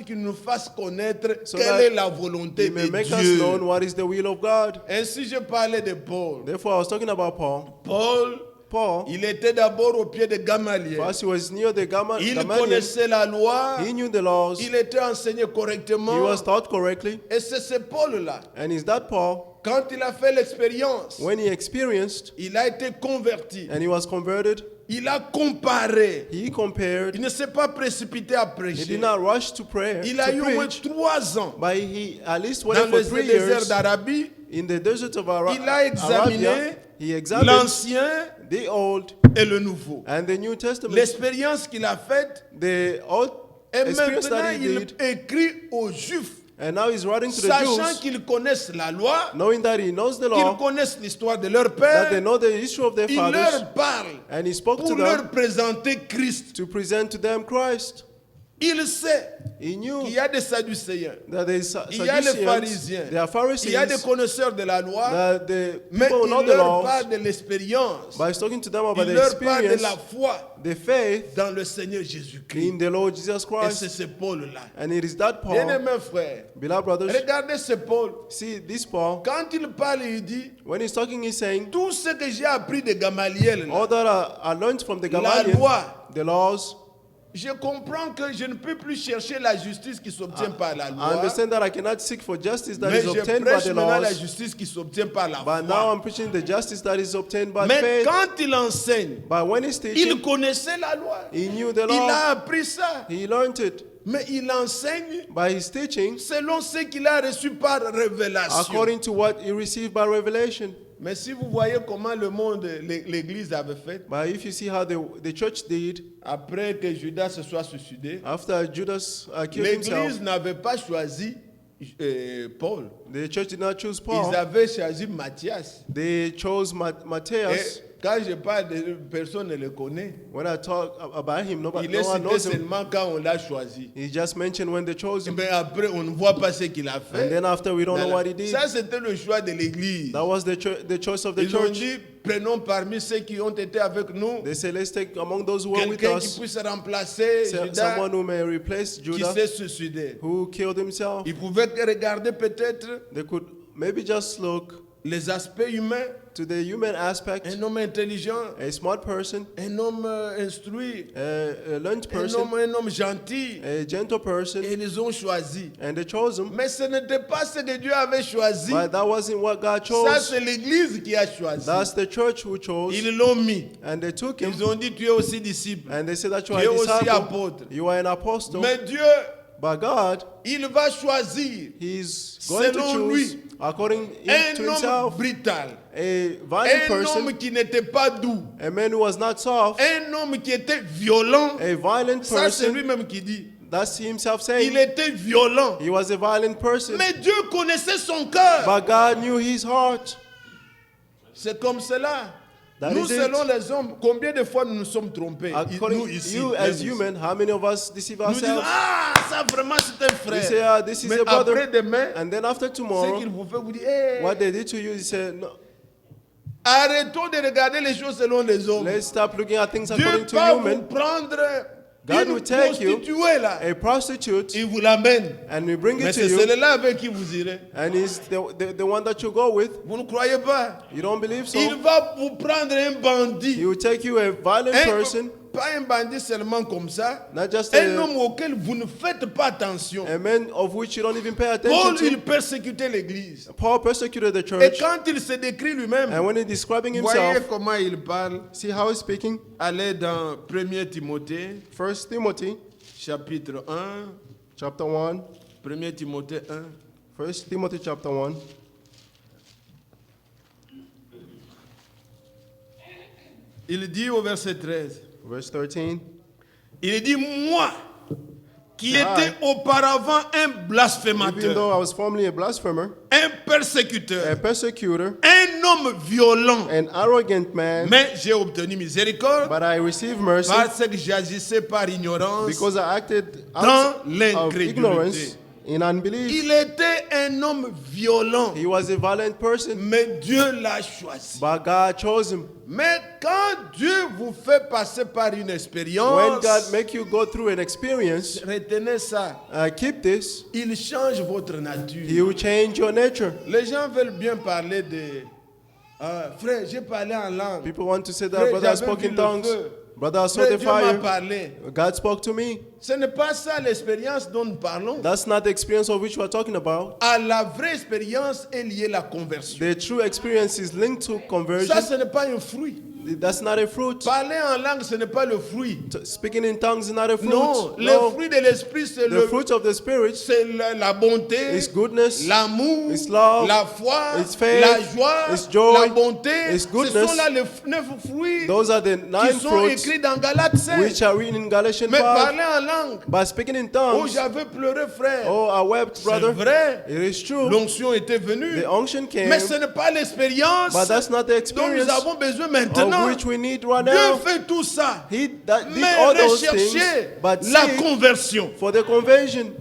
Qui nous fasse connaître so quelle that est la volonté he may de make us Dieu. known what is the will of God. Ainsi, je parlais de Paul. Therefore, I was talking about Paul. Paul Paul, il était d'abord au pied de Gamaliel. first he was near the Il Gamaliel. connaissait la loi, He knew the laws. il était enseigné He correctement. was taught correctly. Et c'est ce Paul-là, And is that Paul, quand il a fait l'expérience, when he experienced il a été converti. and he was converted, Il a comparé. he compared. Il ne s'est pas précipité à He prêcher. did not rush to prayer, Il a eu to au moins preach, 3 ans but he at least went dans for le 3 désert years d'Arabie. in the desert of Il a examiné Arabia. He examined l'Ancien the Old et le Nouveau. and the New Testament. L'expérience qu'il a faite, The Old et experience maintenant that he il did, écrit aux Juifs, and now he's writing to the sachant Jews, qu'ils connaissent la loi, knowing that he knows the qu'ils law, connaissent l'histoire de leur that they père. know the history of their Il fathers, leur parle and he spoke to pour them leur présenter Christ. to present to them Christ. Il sait He knew qu'il y a des Sadducéens, that the il y a les Sadduceans, pharisiens, they are il y a des Pharisees, connaisseurs de la loi, that the mais people il know the leur laws, parle de l'expérience. by talking to them about Il the leur parle de la experience, foi the faith dans le Seigneur Jésus-Christ. in the Lord Jesus Et c'est Christ. ce Paul-là. And it is that Paul, Bien-aimés frères, beloved brothers, regardez ce Paul. see this Paul, Quand il parle, il dit, when he's talking, he's saying, tout ce que j'ai appris de Gamaliel, là, all that I learned from the la Gamaliel, loi, the laws, je comprends que je ne peux plus chercher la justice qui s'obtient par la I loi, understand that I cannot seek for justice that mais is je obtained by prêche the maintenant la laws, justice qui s'obtient par la but now foi. I'm preaching the justice that is obtained by Mais faith. quand il enseigne, But when he's il teaching, connaissait la loi. he knew the Il law, a appris ça. he learned it. Mais il enseigne By his teaching, selon ce qu'il a reçu par révélation. according to what he received by revelation. Mais si vous voyez comment le monde, l'Église avait fait, But if you see how the church did, après que Judas se soit suicidé, after Judas killed himself, l'Église n'avait pas choisi Paul. the church did not choose Ils Paul. avaient choisi Matthias. They chose Matthias. Et quand je parle de personne ne le connaît. When I talk about him, Il no est one cité knows him. seulement quand on l'a choisi. He just mentioned when they chose him. Mais après, on ne voit pas ce qu'il a fait. And then after, we don't know what he did. Ça, c'était le choix de l'Église. That was the choice of the Ils ont church. dit, prenons parmi ceux qui ont été avec nous They say, let's take among those who are with quelqu'un qui us, puisse remplacer Judas, someone who may replace qui Judah, s'est suicidé. who killed himself. Ils pouvaient regarder peut-être They could maybe just look les aspects humains. to the human aspect, Un homme intelligent, a smart person, un homme instruit, a learned un person, homme gentil. a gentle person, Et ils ont choisi. and they chose him. Mais ce n'était pas ce que Dieu avait choisi. But that wasn't what God Ça, chose. c'est l'Église qui a choisi. That's the church who chose. Ils l'ont mis. And they took him, Ils ont dit, tu es aussi disciple. and they said that you Tu are es a aussi disciple, apôtre. you are an apostle. Mais Dieu, But God, il va choisir He's going to Selon choose lui, according to un homme himself brutal. a violent Un person, homme qui n'était pas doux. a man who was not soft, Un homme qui était violent. a violent Ça, c'est person. lui-même qui dit. That's himself Il saying était violent. he was a violent person. Mais Dieu connaissait son cœur. But God knew his heart. C'est comme cela. That Nous, is it. selon les hommes, combien de fois nous nous sommes trompés? According Nous to ici. you même as ici. human, how many of us deceive Nous disons, ourselves? ah, ça vraiment c'est un We frère. say, ah, this is Mais a brother. après-demain, And then after ce tomorrow, qu'il vous fait, vous dites, hey, what they did to you, he said, no, arrêtons de regarder les choses selon les hommes. let's stop looking at things Dieu according to va vous human. prendre God une will take you, prostituée là. a prostitute, Il vous l'amène. and we bring Mais it to c'est you, celui-là avec qui vous irez. and he's the one that you go with. Vous ne croyez pas? You don't believe so? Il va vous prendre un bandit. He will take you a violent person, Pas un bandit seulement comme ça. not just Un a homme auquel vous ne faites pas attention. man of which you don't even pay Paul, attention il to. persécutait l'église. Paul persecuted the Et church, quand il se décrit lui-même, and when he's describing voyez himself, comment il parle. see how he's speaking. Allez dans 1 Timothée, 1 Timothy chapitre 1. chapter 1. 1 Timothée 1. 1 Timothy chapter 1. Il dit au verset 13. Verse 13. Il dit, moi, qui I, étais auparavant un Even blasphémateur, though I was formerly a blasphemer, un a persécuteur, persecutor, un homme violent, an arrogant man, mais j'ai obtenu miséricorde but I received mercy parce que j'agissais par ignorance. because I acted Dans out of l'incrédulité. ignorance, in unbelief. Il était un homme violent, He was a violent person, mais Dieu l'a choisi. but God chose him. Mais quand Dieu vous fait passer par une When expérience, God make you go through an experience, retenez ça, keep this, il change votre He nature. will change your nature. Les gens veulent bien parler de Frère, j'ai parlé en langue. People want to say that, Frère, brother, I j'avais spoke vu in le tongues. feu. Brother, I saw Frère, the Dieu m'a fire. parlé. God spoke to me. Ce n'est pas ça l'expérience dont nous parlons. That's not the experience of which we are talking about. À la vraie expérience est liée la conversion. The true experience is linked to conversion. Ça, ce n'est pas un fruit. That's not a fruit. Parler en langue, ce n'est pas le fruit. Speaking in tongues is not a fruit. Non, le No. fruit de l'esprit, c'est The fruit of the Spirit c'est la bonté, is goodness, l'amour, it's love, la foi, it's faith, la joie, it's joy, la bonté. it's Ce goodness. sont là les 9 fruits Those are the qui 9 sont fruits écrits dans Galates 5. which are written in Galatians Mais 5. parler en langue, By speaking in oh, tongues, j'avais pleuré, frère. oh, I wept, C'est brother. vrai. It is true. L'onction était venue. The unction came, Mais ce n'est pas l'expérience but that's not the dont experience nous avons besoin of maintenant. which we need right Dieu now. fait tout ça. He that did Mais all those things, recherchez but la seek conversion. for the conversion.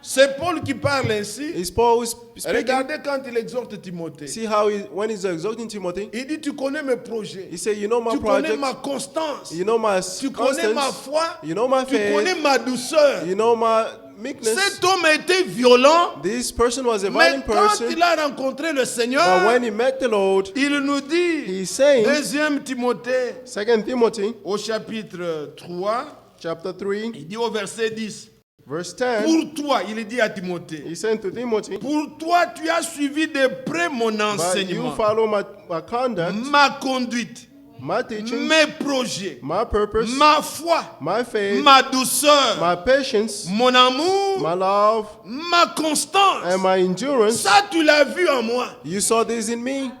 C'est Paul qui parle ainsi. Is Paul who's speaking? Regardez quand il exhorte Timothée. See how when he's exhorting Timothy, Il dit, tu connais mes projets. he said, you know my Tu connais project, ma constance. you know my Tu connais ma constance, foi. you know my Tu connais faith, ma douceur. you know my meekness. Cet homme était violent. This person was a Mais violent quand person, il a rencontré le but Seigneur, when he met the Lord, il nous dit, he's saying, 2 Timothée, 2 Timothy au chapitre 3, chapter 3, il dit au verset 10, verse 10, pour toi, il dit à Timothée, he said to Timothy, pour toi, tu as suivi de près mon but you enseignement, follow my conduct, ma conduite, my teaching, mes projets, my purpose, ma foi, my faith, ma douceur, my patience, mon amour, my love, ma constance. and my endurance. Ça, tu l'as vu en moi. You saw this in me.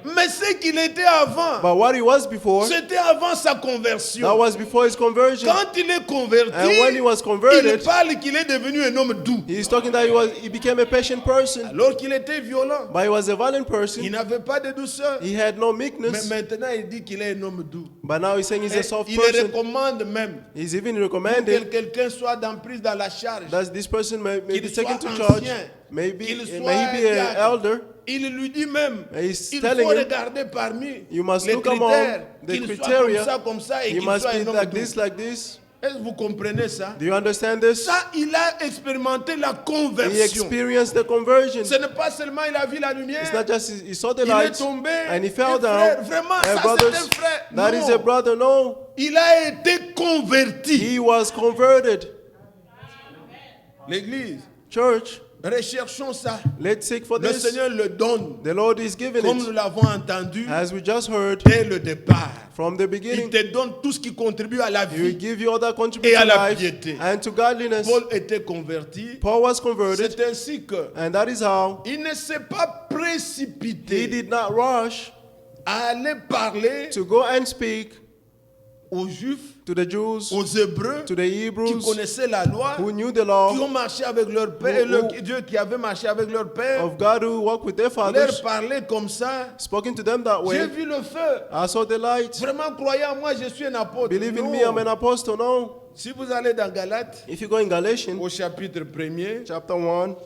Mais ce qu'il était avant, But what he was before, c'était avant sa that conversion. was before his conversion. Quand il est converti, And when he was il converted, parle qu'il est devenu un homme doux. he's talking that he became a patient person. Alors qu'il était violent, But he was a violent il person. n'avait pas de douceur. He had no Mais meekness. maintenant, il dit qu'il est un homme doux. But now he's saying he's Et a soft il le person. recommande même He's even que recommending quelqu'un soit prise dans la charge. that this person may be Qu'il taken soit to charge. ancien, Maybe qu'il may soit he be un an diacre. elder. Il lui dit même, He's il faut telling him, regarder parmi you must les look among critères, the qu'il soit criteria. comme ça, et You qu'il must soit be un homme like doux. this, like this. Est-ce que vous comprenez ça? Do you understand this? Ça, il a expérimenté la He conversion. experienced the conversion. Ce n'est pas seulement il a vu la lumière. It's not just he saw the Il est light tombé. and he fell Et frère, down. vraiment, And ça brothers, c'est un frère. that is a Non. brother. No, Il a été converti. he was converted. L'église, Church, recherchons ça. let's seek for Le this. Seigneur le donne, The Lord is giving comme nous it, l'avons entendu as we just heard dès le départ. from the Il beginning. te donne tout ce qui contribue à la He will vie. give you all that Et contribute à to la life piété. and to godliness. Paul était converti. Paul was converted, C'est ainsi que and that is how il ne s'est pas he précipité did not rush à aller parler to go and speak aux Juifs, to the Jews, aux Hébreux, to the qui Hebrews connaissaient la loi, who knew the qui law ont marché avec leur père, Dieu qui avait marché avec leur père, of God who walked with their leur fathers, parlait comme ça. spoken to them that J'ai way. vu le feu. I saw the light. Vraiment, croyez en moi, je suis un apôtre. Believe in Non. me, I'm an apostle. No. Si vous allez dans Galates, If you go in Galatians au chapitre 1er, chapter 1,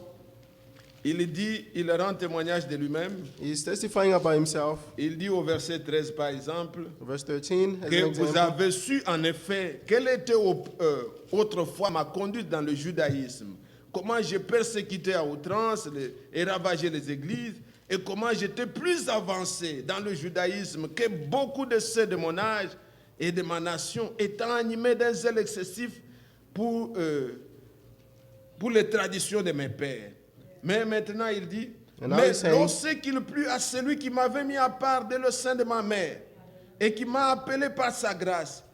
il dit, il rend témoignage de lui-même. he's testifying about himself. Il dit au verset 13, par exemple, Verse 13, as que an vous example. avez su en effet quelle était autrefois ma conduite dans le judaïsme, comment j'ai persécuté à outrance et ravagé les églises, et comment j'étais plus avancé dans le judaïsme que beaucoup de ceux de mon âge et de ma nation, étant animés d'un zèle excessif pour les traditions de mes pères. Mais maintenant il dit, And now mais he's saying, lorsqu'il plut à celui qui m'avait mis à part dès le sein de ma mère et qui m'a appelé par sa grâce,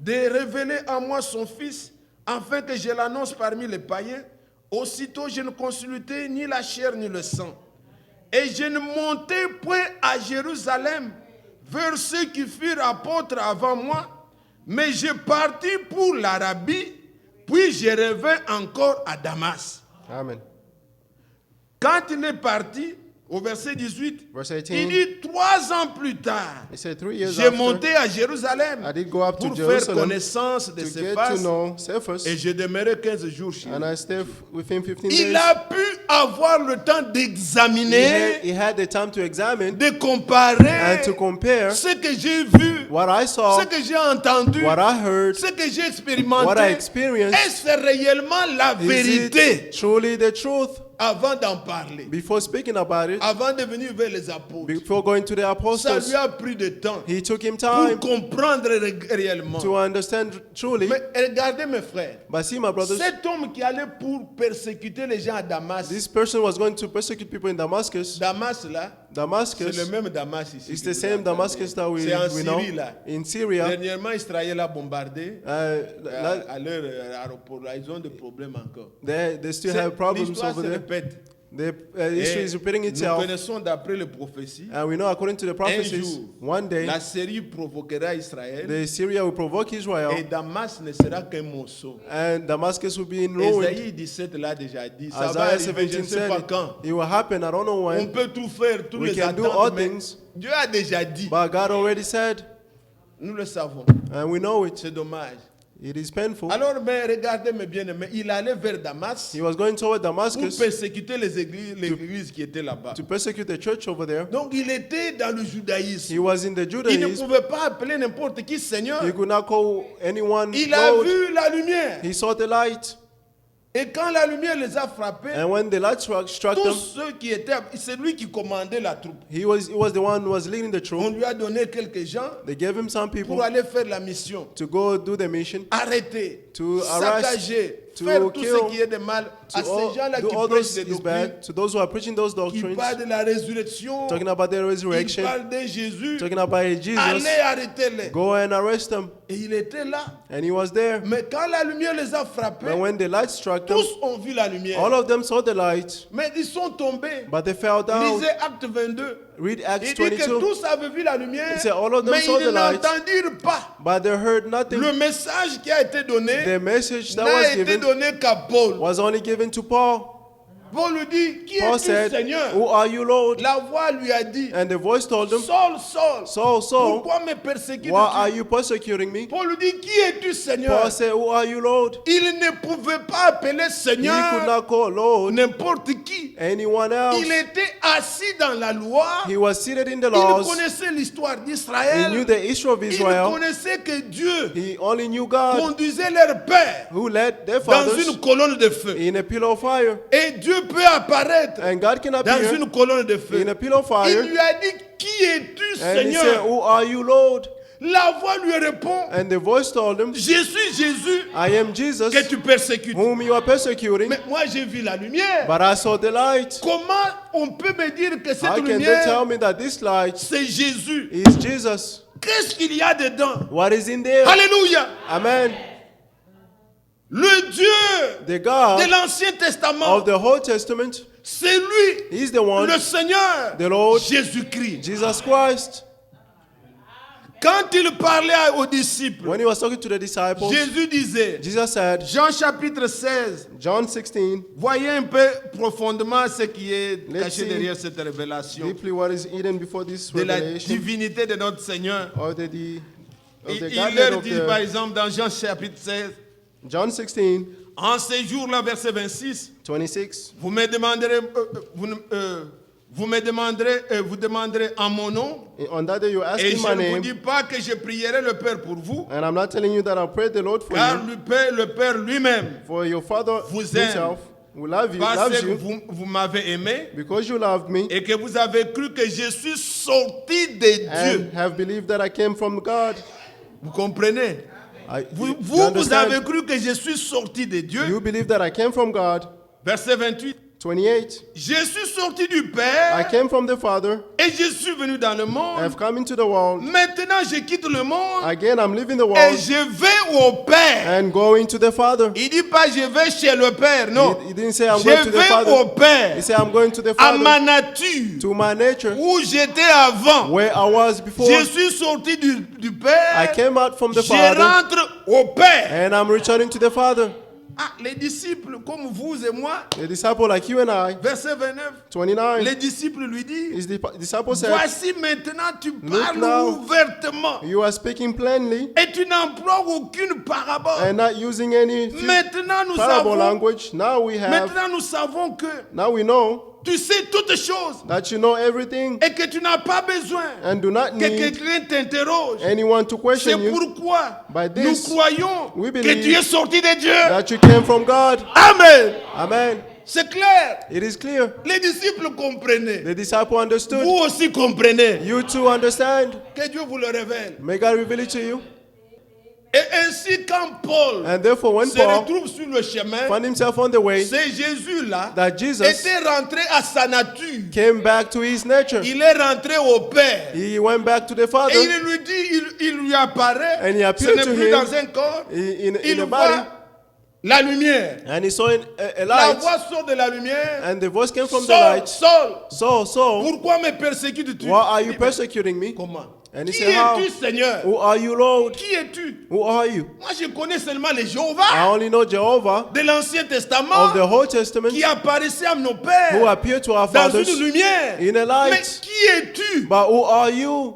de révéler en moi son Fils, afin que je l'annonce parmi les païens, aussitôt je ne consultais ni la chair ni le sang. Et je ne montai point à Jérusalem vers ceux qui furent apôtres avant moi, mais je partis pour l'Arabie, puis je revins encore à Damas. Amen. Quand il est parti, au verset 18, Verse 18, il dit 3 ans plus tard, he said 3 years j'ai after, monté à Jérusalem I did go up to pour faire Jerusalem connaissance de to ses get to faces know Cephas, et je demeurai 15 jours chez and lui. I stayed with him 15 Il days. a pu avoir le temps d'examiner, He had the time to examine de comparer and to compare ce que j'ai vu, what I saw, ce que j'ai entendu, what I heard, ce que j'ai what I expérimenté. experienced. Est-ce réellement la Is vérité? it truly the truth? avant d'en parler, before speaking about it, avant de venir vers les apôtres, before going to the ça apostles, lui a pris du temps he took him pour time comprendre réellement. to understand truly. Mais regardez mes frères, But see, my brothers, cet homme qui allait pour persécuter les gens à Damas, this person was going to persecute people in Damascus. Damas là, c'est Damascus le même Damas ici. is que the vous same entendez. Damascus that C'est en we know Syrie là. in Syria. Dernièrement, Israël a bombardé. La- À leur aéroport, là, ils ont des problèmes encore. they still have problems L'histoire se over there. répète. The issue Et is repeating nous itself. connaissons d'après les prophéties, And we know according to the un prophecies, jour, one day, la Syrie provoquera Israël the Syria will provoke et Israel, Damas ne sera qu'un monceau. and Damascus will be in ruin. Esaïe 17 l'a déjà dit. Ça va Isaiah arriver, je 17 ne sais said pas it. quand. It will happen. I don't know On when. peut tout faire, tous We les can do all attentes, mais things. Dieu a déjà dit. But God already said, Nous le savons. and we know it. C'est dommage. It is painful. Alors, mais regardez mes bien-aimés, il allait vers Damas He was going toward pour Damascus persécuter l'église qui était là-bas. to persecute the church over there. Donc il était dans le judaïsme. He was in the Il ne Judaism. pouvait pas appeler n'importe qui Seigneur. He could not call anyone Il a Lord. vu la lumière. He saw the light. Et quand la lumière les a frappés, And when the light struck them, tous ceux qui étaient, c'est lui qui commandait la troupe. he was the one who was leading the On troop. lui a donné quelques gens They gave him some pour people aller faire la mission. to go do the mission, Arrêter, To arrest, saccager, to faire tout kill, ce qui est de mal à ces gens-là do qui all prêchent those des is doctrines, bad. To those who are preaching those qui doctrines, parlent de la résurrection, talking about the qui resurrection, parlent de Jésus. talking about Jesus, Allez arrêter-les. go and arrest them. Et il était là. And he was there. Mais quand la lumière les a frappés, But when the light struck them, tous ont vu la lumière. all of them saw the light, Mais ils sont tombés. but they fell down. Lisez Acte 22. Read Il Acts dit que 22. tous avaient vu la lumière, He said all of them mais saw ils the light. n'entendirent pas. But they heard nothing. Le message qui a été donné The message that n'a was été given donné qu'à Paul. was only given to Paul. Paul lui dit, qui Paul es-tu said, Seigneur? "Who are you, Lord?" La voix lui a dit, And the voice told him, Saul, Saul, "Saul, Saul, pourquoi me persécutes-tu? why are you persecuting me?" Paul lui dit, qui es-tu Seigneur? Paul said, "Who are you, Lord?" Il ne pouvait pas appeler He could Seigneur not call Lord n'importe qui. anyone else. Il était assis dans la loi. He was seated in the Il laws. connaissait l'histoire He d'Israël. knew the history of Il Israel. connaissait que Dieu He only knew God, conduisait leur père who led their dans fathers une colonne de feu. in a pillar of fire. Et Dieu peut apparaître And God can dans appear une colonne de feu. in a pillar of Il fire. lui a dit, qui es-tu And he said, Seigneur? "Who are you, Lord?" La voix lui répond, And the voice told him, je suis Jésus "I am Jesus, que tu persécutes. whom you are persecuting. Mais moi j'ai vu la lumière. But I saw the light. Comment on peut me dire que cette How can they lumière, tell me that this light c'est Jésus? is Jesus? Qu'est-ce qu'il y a dedans? What is in there?" Alléluia. Amen. Le Dieu The God de l'Ancien Testament, of the Old Testament, c'est lui, He's the one, le Seigneur, the Lord, Jésus-Christ. Jesus Christ. Quand il parlait aux disciples, When he was talking to the disciples, Jésus disait, Jesus said, Jean chapitre 16, John 16, voyez un peu profondément ce qui est Let's caché see derrière cette révélation deeply what is hidden before this de la revelation, divinité de notre Seigneur. or the Il Godhead leur of dit par the exemple dans Jean chapitre 16, John 16, en ces jours-là, verset 26, 26. vous me demanderez, vous demanderez en mon nom, On that day you ask et in je my ne vous name, dis pas que je prierai le Père pour vous, and I'm not telling you that I'll pray the Lord for car you, le Père lui-même, for your Father Vous aime. himself who loves parce que you, vous m'avez aimé, because you loved me, et que vous avez cru que je suis sorti de Dieu. and have believed that I came from God. Vous comprenez? You Vous understand? avez cru que je suis sorti de Dieu. You believe that I came from God. Verset 28. 28. Je suis sorti du I Père came from the Father. et je suis venu dans le I monde. have come into the world. Maintenant, je quitte le monde Again, I'm leaving the et world je vais au Père. and going to the Father. Il dit pas je vais chez le Père, non. He didn't say I'm Je going to the vais au Father. He Père, said I'm going to the à ma Father, nature, to my nature, où j'étais avant. where I was before. Je suis sorti du I Père, came out from the je Father, rentre au Père. and I'm returning to the Father. Ah, les disciples comme vous et moi, The disciple like you and I, verset 29, 29, les disciples lui disent, his disciple said, voici maintenant tu parles now. ouvertement you are speaking plainly et tu n'emploies aucune parabole. and not using any Maintenant nous parable savons, language. Now we savons que now we know tu sais toutes choses that you know everything et que tu n'as pas besoin and do not que need quelqu'un t'interroge. anyone to C'est question you pourquoi By nous this, croyons we que believe tu es sorti de Dieu. that you came from God. Amen. Amen. C'est clair. It is clear. Les disciples comprenaient. The disciple understood. Vous aussi comprenez. You too understand. Que Dieu vous le révèle. May God reveal it to you. Et ainsi, quand Paul And therefore, when se Paul retrouve sur le chemin, found himself on the way, c'est Jésus-là that Jesus était rentré à sa nature. came back to his nature. Il est rentré au Père. He went back to the Et Father. il lui dit, il lui apparaît. And he Ce appeared n'est to plus him dans un corps. in Il a body. voit la lumière. And he saw a La light. voix sort de la lumière. And the voice came from the Saul, light. Saul, Saul, pourquoi me persécutes-tu? why are you persecuting me? Comment? And he Qui said, how? es-tu, Seigneur? Who are you, Lord? Qui es-tu? Who are you? Moi, je connais seulement les I Jéhovah only know Jehovah de l'Ancien of Testament the Old Testament qui apparaissait à nos pères who appeared to our dans fathers une lumière. in a Mais light. qui es-tu? But who are you?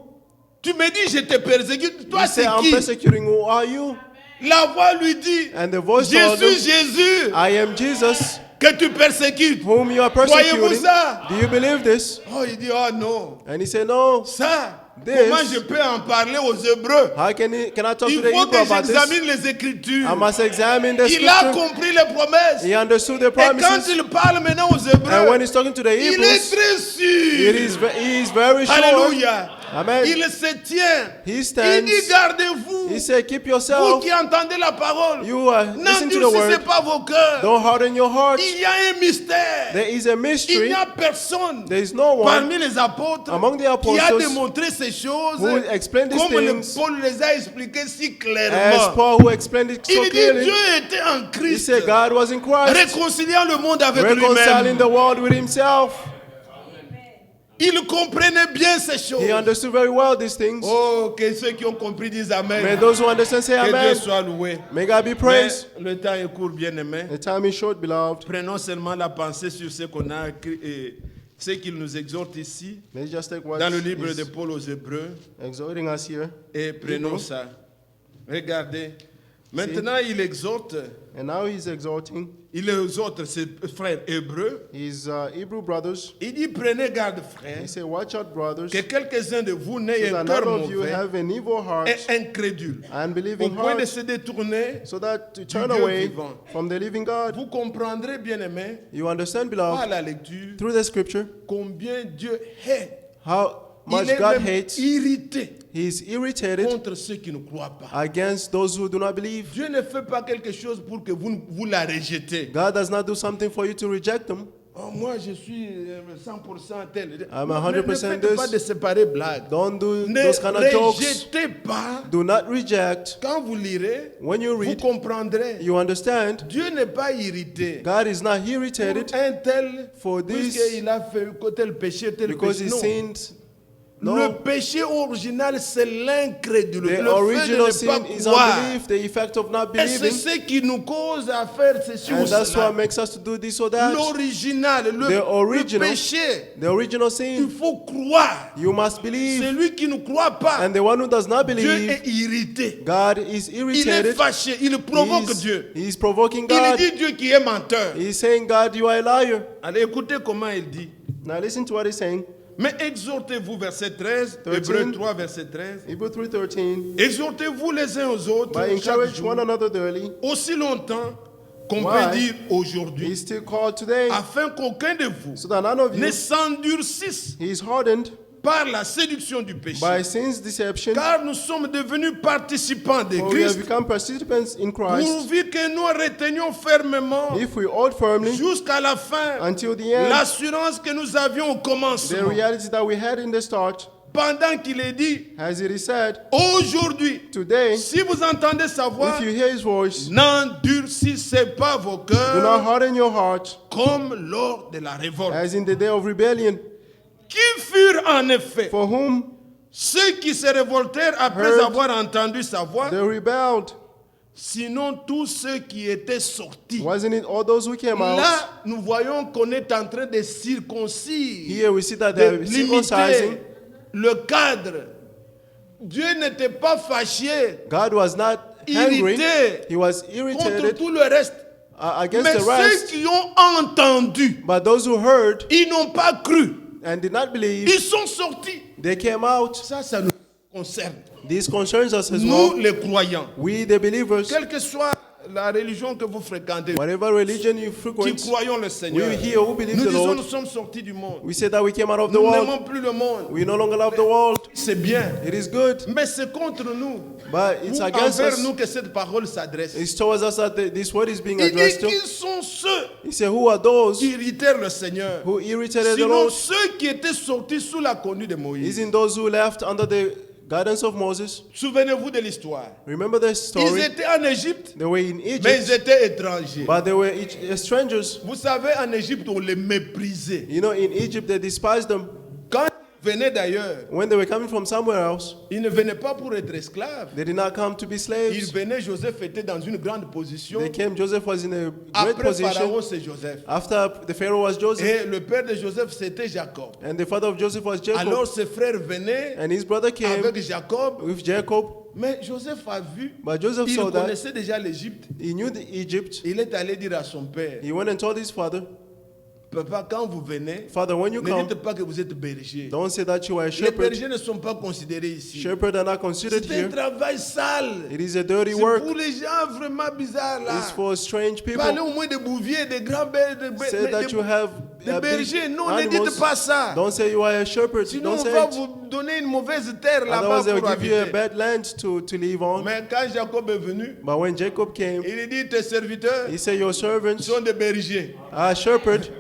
Tu me dis, je te persécute. Toi, You c'est say, I'm qui? persecuting. Who are you? La voix lui dit, And the voice je told suis him, Jésus I am Jesus, que tu persécutes. whom you are Croyez-vous persecuting. ça? Do you believe this? Oh, il dit, oh non. And he said, no. Ça, This- comment je peux en parler aux Hébreux? How can I talk Il to the faut Hebrew que about this? j'examine les Écritures. I must examine the Il a scripture. compris les promesses. He understood the Et quand promises. il parle maintenant aux And when Hébreux, he's talking to the il est Hebrews, très sûr. he is very sure. Alléluia. Amen. Il se tient. He Il stands. dit, gardez-vous. He said, keep Vous yourself. qui entendez la parole, You listen to the n'endurcissez word. pas vos cœurs. Don't harden your heart. Il y a un mystère. There is a Il mystery. n'y a personne There is no one parmi les apôtres among the qui a apostles démontré ces choses who explained these comme things Paul les a expliquées si as clairement. Paul who explained it so Il dit clearly. Dieu était en He Christ, said God was in Christ, réconciliant le monde avec reconciling lui-même. the world with himself. Il comprenait bien ces choses. He understood very well these things. Oh, que ceux qui ont compris disent May Amen. those who understand say Que Dieu amen. soit loué. May God be Mais praised. le temps est court, bien-aimé. The time is short, beloved. Prenons seulement la pensée sur ce qu'on a écrit et ce qu'il nous exhorte ici Let's just take what dans le livre de is Paul aux Hébreux exhorting us here. et prenons Hébreux. ça. Regardez. Maintenant, il exhorte And now he's exhorting ses frères hébreux. his Hebrew brothers. Il dit, prenez garde, He frères, said, watch out, brothers, que quelques-uns de vous n'aient so un that cœur none of you mauvais have an evil heart et incrédule, and au believing point de heart, se détourner. so that to turn Dieu away vivant. from the living God. Vous comprendrez, bien-aimés, You understand, par beloved, la lecture, through the scripture, combien Dieu hait. how Il much est God même hates. irrité He is irritated contre ceux qui ne croient pas. against those who do not believe. Dieu ne fait pas quelque chose pour que vous la rejetez. God does not do something for you to reject them. Oh, moi, je suis 100% tel. I'm Ne 100% faites this. pas de séparer blagues. Don't do Ne those kind of jokes. rejetez pas. Do not reject. Quand vous lirez, When you vous read, comprendrez. you understand. Dieu n'est pas irrité. God is not Pour irritated un tel, for this puisqu'il a fait tel péché, tel because péché. he Non. sinned. Le No, péché original, c'est l'incrédulité. the Le fait original de sin ne pas is croire. unbelief, the effect of not Et c'est believing. ce qui nous cause à faire ceci ou And that's cela. what makes us to do this or that. L'original, The le original, péché, the original il sin, faut croire. you must believe. Celui qui ne croit pas, And the one who does not Dieu believe, est irrité. God is Il est irritated. fâché, il provoque Dieu. He is provoking Il God. dit Dieu qui est menteur. He's saying, God, you are a liar. Allez, écoutez comment il dit. Now listen to what he's saying. Mais exhortez-vous, verset 13, 13. Hébreux 3, verset 13. Hebrews 3:13. Exhortez-vous les uns aux autres By chaque encourage jour, one another daily. aussi longtemps qu'on Why? peut dire aujourd'hui, He's still called today, afin qu'aucun de vous so that none of ne you s'endurcisse is hardened par la séduction du péché. by sin's deception. Car nous sommes devenus participants de For we have Christ, become participants in Christ. pourvu que nous retenions fermement If we hold firmly jusqu'à la fin until the end, l'assurance que nous avions au the commencement. reality that we had in the start, Pendant qu'il est dit, as it is said, aujourd'hui, today, si vous entendez sa voix, if you hear his voice, n'endurcissez pas vos do not cœurs harden your heart comme lors de la révolte. as in the day of rebellion, Qui furent en effet for whom ceux qui se révoltèrent après Heard avoir entendu sa voix, they rebelled. sinon tous ceux qui étaient sortis. Wasn't it all those who came out? Là, nous voyons qu'on est en train de circoncire, Here we see that de they're circumcising. limiter le cadre. Dieu n'était pas fâché God was not angry. Irrité He was contre irritated tout le reste. against Mais the ceux rest. qui ont entendu, But those who heard ils n'ont pas cru. and did not believe, Ils sont sortis. they came out. Ça nous concerne. This concerns us as Nous, well. les croyants. We, the believers, Quelle que soit la religion que vous fréquentez, Whatever religion you qui frequent, croyons le Seigneur, we here who believe nous the disons Lord. nous sommes sortis du monde. We say that we came out of the Nous world. n'aimons plus le monde. We no longer love the world. C'est bien. It is good, Mais c'est contre nous, but it's ou against envers us. nous que cette parole s'adresse. It's towards us that this word is being Il dit addressed to. qu'ils sont ceux He said, who are those qui irritèrent le Seigneur. who irritated the Sinon, Lord? ceux qui étaient sortis sous la conduite de Moïse. Isn't those who left under the guidance of Moses? Souvenez-vous de l'histoire. Remember the Ils story? étaient en Égypte, They were in mais ils Egypt, étaient étrangers. but they were strangers. Vous savez, en Égypte, on les méprisait. You know, in Egypt, they despised them. Quand ils venaient d'ailleurs, When they were coming from somewhere else, ils ne venaient pas pour être esclaves. they did not come to be Ils slaves. venaient, Joseph était dans une grande position. They came, Joseph was in a great Après position. Pharaon, c'est Joseph. After the Pharaoh was Joseph, Et le père de Joseph, c'était Jacob. and the father of Joseph was Jacob. Alors ses frères venaient And his brother came avec Jacob. with Jacob. Mais Joseph a vu, But Joseph il saw that. connaissait déjà l'Égypte. He knew Egypt. Il est allé dire à son père, He went and told his father, papa, quand vous venez, Father, when you ne come, dites pas que vous êtes berger. don't say that you are a Les shepherd. bergers ne sont pas considérés ici. Shepherds are not considered C'est un here. travail sale. It is a dirty C'est work. pour les gens vraiment bizarres là. It's for strange Parlez people. au moins de bouviers, de grands bergers, Say that you have de big bergers. Non, ne dites animals. pas ça. Don't say you are a shepherd. Sinon, Don't on say va it. vous donner une mauvaise terre là-bas Otherwise, they pour will give you a habiter. bad land to live on. Mais quand Jacob est venu, But when Jacob came, il dit tes serviteurs he said, your servants sont des bergers. are shepherds.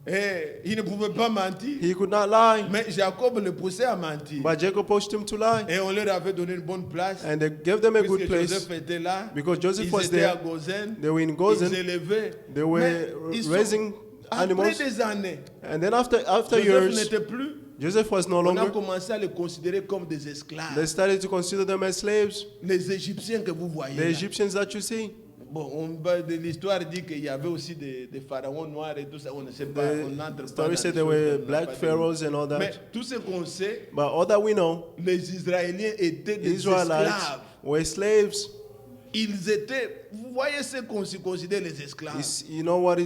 Et il ne pouvait pas mentir. He could not lie. Mais Jacob le poussait à mentir. But Jacob pushed him to lie. Et on leur avait donné une bonne place. And they gave them a good Puisque place. Joseph était là. Because Joseph Ils was étaient à there. Gozen. They were in Ils Gozen. élevaient. They were Mais ils sont- raising Après animals. des années, And then after Joseph years, n'était plus. Joseph was no On a longer. commencé à les considérer comme des esclaves. They started to consider them as slaves. Les Égyptiens que vous voyez. The là. Egyptians that you see. Bon, de l'histoire dit qu'il y avait aussi des pharaons noirs et tout ça. On ne sait pas. On n'entre The pas story dans said les there choses were qu'on n'a black pas dit. pharaohs and all Mais that. tout ce qu'on sait, But all that we know, les Israéliens étaient des Israelites esclaves. were slaves. Ils étaient, vous voyez ce qu'on se considère les esclaves. You know what is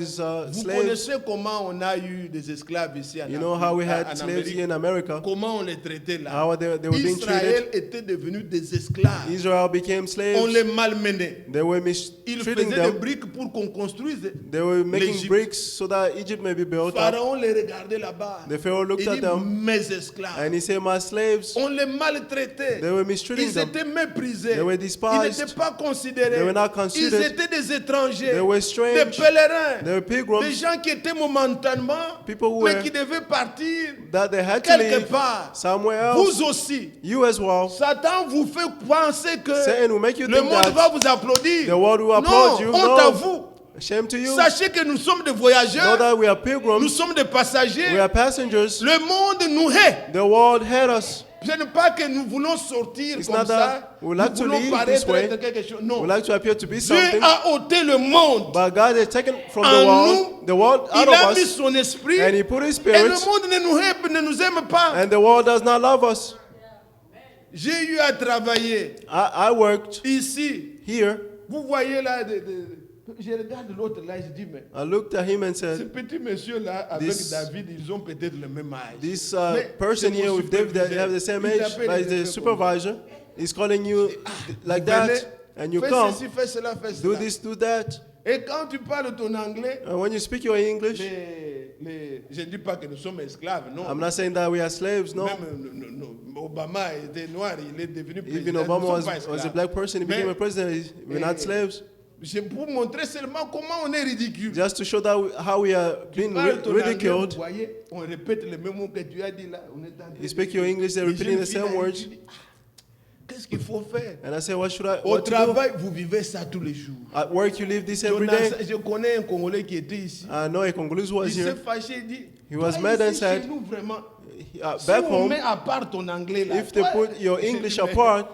Vous slaves? connaissez comment on a eu des esclaves ici en You know how we had en slaves Amérique? here in America? Comment on les traitait là? How they were being Israël treated? était devenu des esclaves. Israel became On slaves. les malmenait. They were Ils mistreating faisaient des them. briques pour qu'on construise. They were making l'Égypte. bricks so that Egypt may be built up. Pharaon les regardait là-bas. The Pharaoh looked Il at dit, them mes esclaves. and he said, my slaves, On les maltraitait. they were mistreating Ils them. étaient méprisés. They were Ils despised. n'étaient pas considérés. They were not Ils considered. étaient des étrangers, They were des strange. pèlerins, They were des pilgrims gens qui étaient momentanément, People who mais were- qui devaient partir that they had to quelque live part. somewhere else. Vous aussi. You as well. Satan vous fait penser que Satan will make you le think monde va that vous applaudir. the world will Non, applaud you. honte à No. vous. Shame to you. Sachez que nous sommes des Know voyageurs, that we are nous pilgrims. sommes des passagers. We are passengers. Le monde nous hait. The world hate us. Ce n'est pas que nous voulons sortir It's comme not ça. that we like Nous to voulons live paraître this way. être quelque chose. We Non. like to appear to be Dieu something. a ôté le monde. But God has taken from En the nous, world out Il of a mis us, son esprit. and He put His Et le Spirit, monde ne nous aime pas. and the world does not love us. J'ai eu à travailler I worked ici. here. Vous voyez là, je regarde l'autre là, je dis, mais I looked at him and ce said, petit monsieur là, avec This- David, ils ont peut-être le même âge. this Mais person c'est here mon with David that have the same superviseur. age, Il t'appelle, but il the fait supervisor is calling you like comme ça. Venez, that, and you fais come, ceci, fais cela, fais do cela. this, do that. Et quand tu parles ton anglais, And when you speak your English, je ne dis pas que nous sommes esclaves, non. I'm not saying that we are slaves, no. Même Obama était noir, il est devenu président. Even Nous Obama sommes was, pas was a esclaves. black person, he became Mais- a president. We're not slaves. C'est pour montrer seulement comment on est ridicule. Just to show that how we are being Parle ton anglais, ridiculed. vous voyez, on répète les mêmes mots que tu as dit là. On est en train You de- speak your English, they're Les repeating jeunes the filles, same là, words. tu dis, ah, qu'est-ce qu'il faut faire? And I say, what should I Au what to do? travail, vous vivez ça tous les jours. At work, you live this every day. Jonas, je connais un Congolais qui était ici. I know a Congolese who was Il s'est here. fâché, il dit, He was toi, mad and ici, said, chez nous, vraiment, si Back on home, met à part ton anglais là, if they toi, put your je English dis, mais- apart,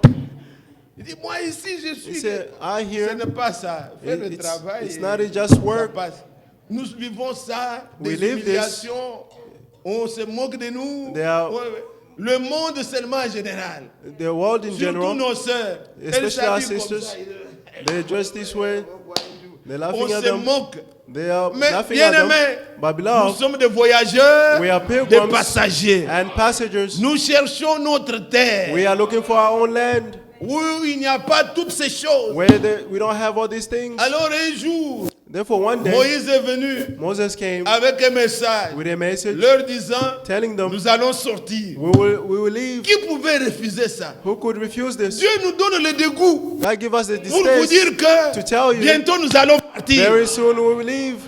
Il dit, moi ici, je he suis. said, I Ce here, n'est pas ça. Fais le It's- travail. it's et not just ça work. passe. Nous vivons ça, We des live this. humiliations. On se moque de nous. They are- Ouais. Le monde seulement en général. the world in Surtout general, nos sœurs. Elles especially our s'habillent comme sisters, ça. they dress this way. They're On laughing at se them. moque. They are Mais laughing bien at them. aimé, But nous beloved, sommes des voyageurs, we are des pilgrims passagers. and passengers. Nous cherchons notre terre. We are looking for our own land. où il n'y a pas toutes ces choses. where we don't have all these things. Alors un jour, Therefore, one day, Moïse est venu Moses came avec un message, with a message leur disant, telling them, nous allons sortir. we will leave. Qui pouvait refuser ça? Who could refuse this? Dieu nous donne le dégoût God give us the pour vous distaste dire to que tell you bientôt nous allons partir. very soon we will leave.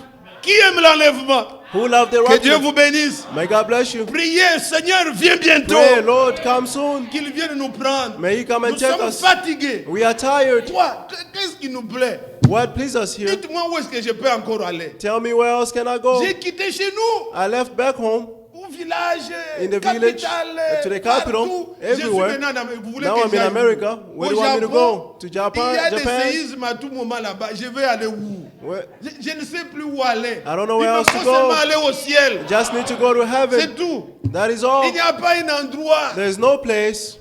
Qui aime l'enlèvement? Who love the Que Dieu rapture? vous bénisse. May God bless you. Priez, Seigneur, viens bientôt. Pray, Lord, come soon. Qu'il vienne nous prendre. May He come and Nous take sommes us. fatigués. We are tired. Toi, qu'est-ce qui nous plaît? What pleases us here? Dites-moi où est-ce que je peux encore aller. Tell me where else can I go? J'ai quitté chez nous, I left back home au village, in the village, capitale, to the capital, partout. Je suis everywhere. maintenant dans- vous voulez Now que I'm in j'aille America. où? Where Au do you want me to Japon, go? To il y a Japan? des Japan? séismes à tout moment là-bas. Je vais aller où? Where- Je ne sais plus où aller. I don't know Il where me else to faut go. seulement aller au ciel. Just need to go to C'est heaven. tout. That is all. Il n'y a pas un endroit. There's no place.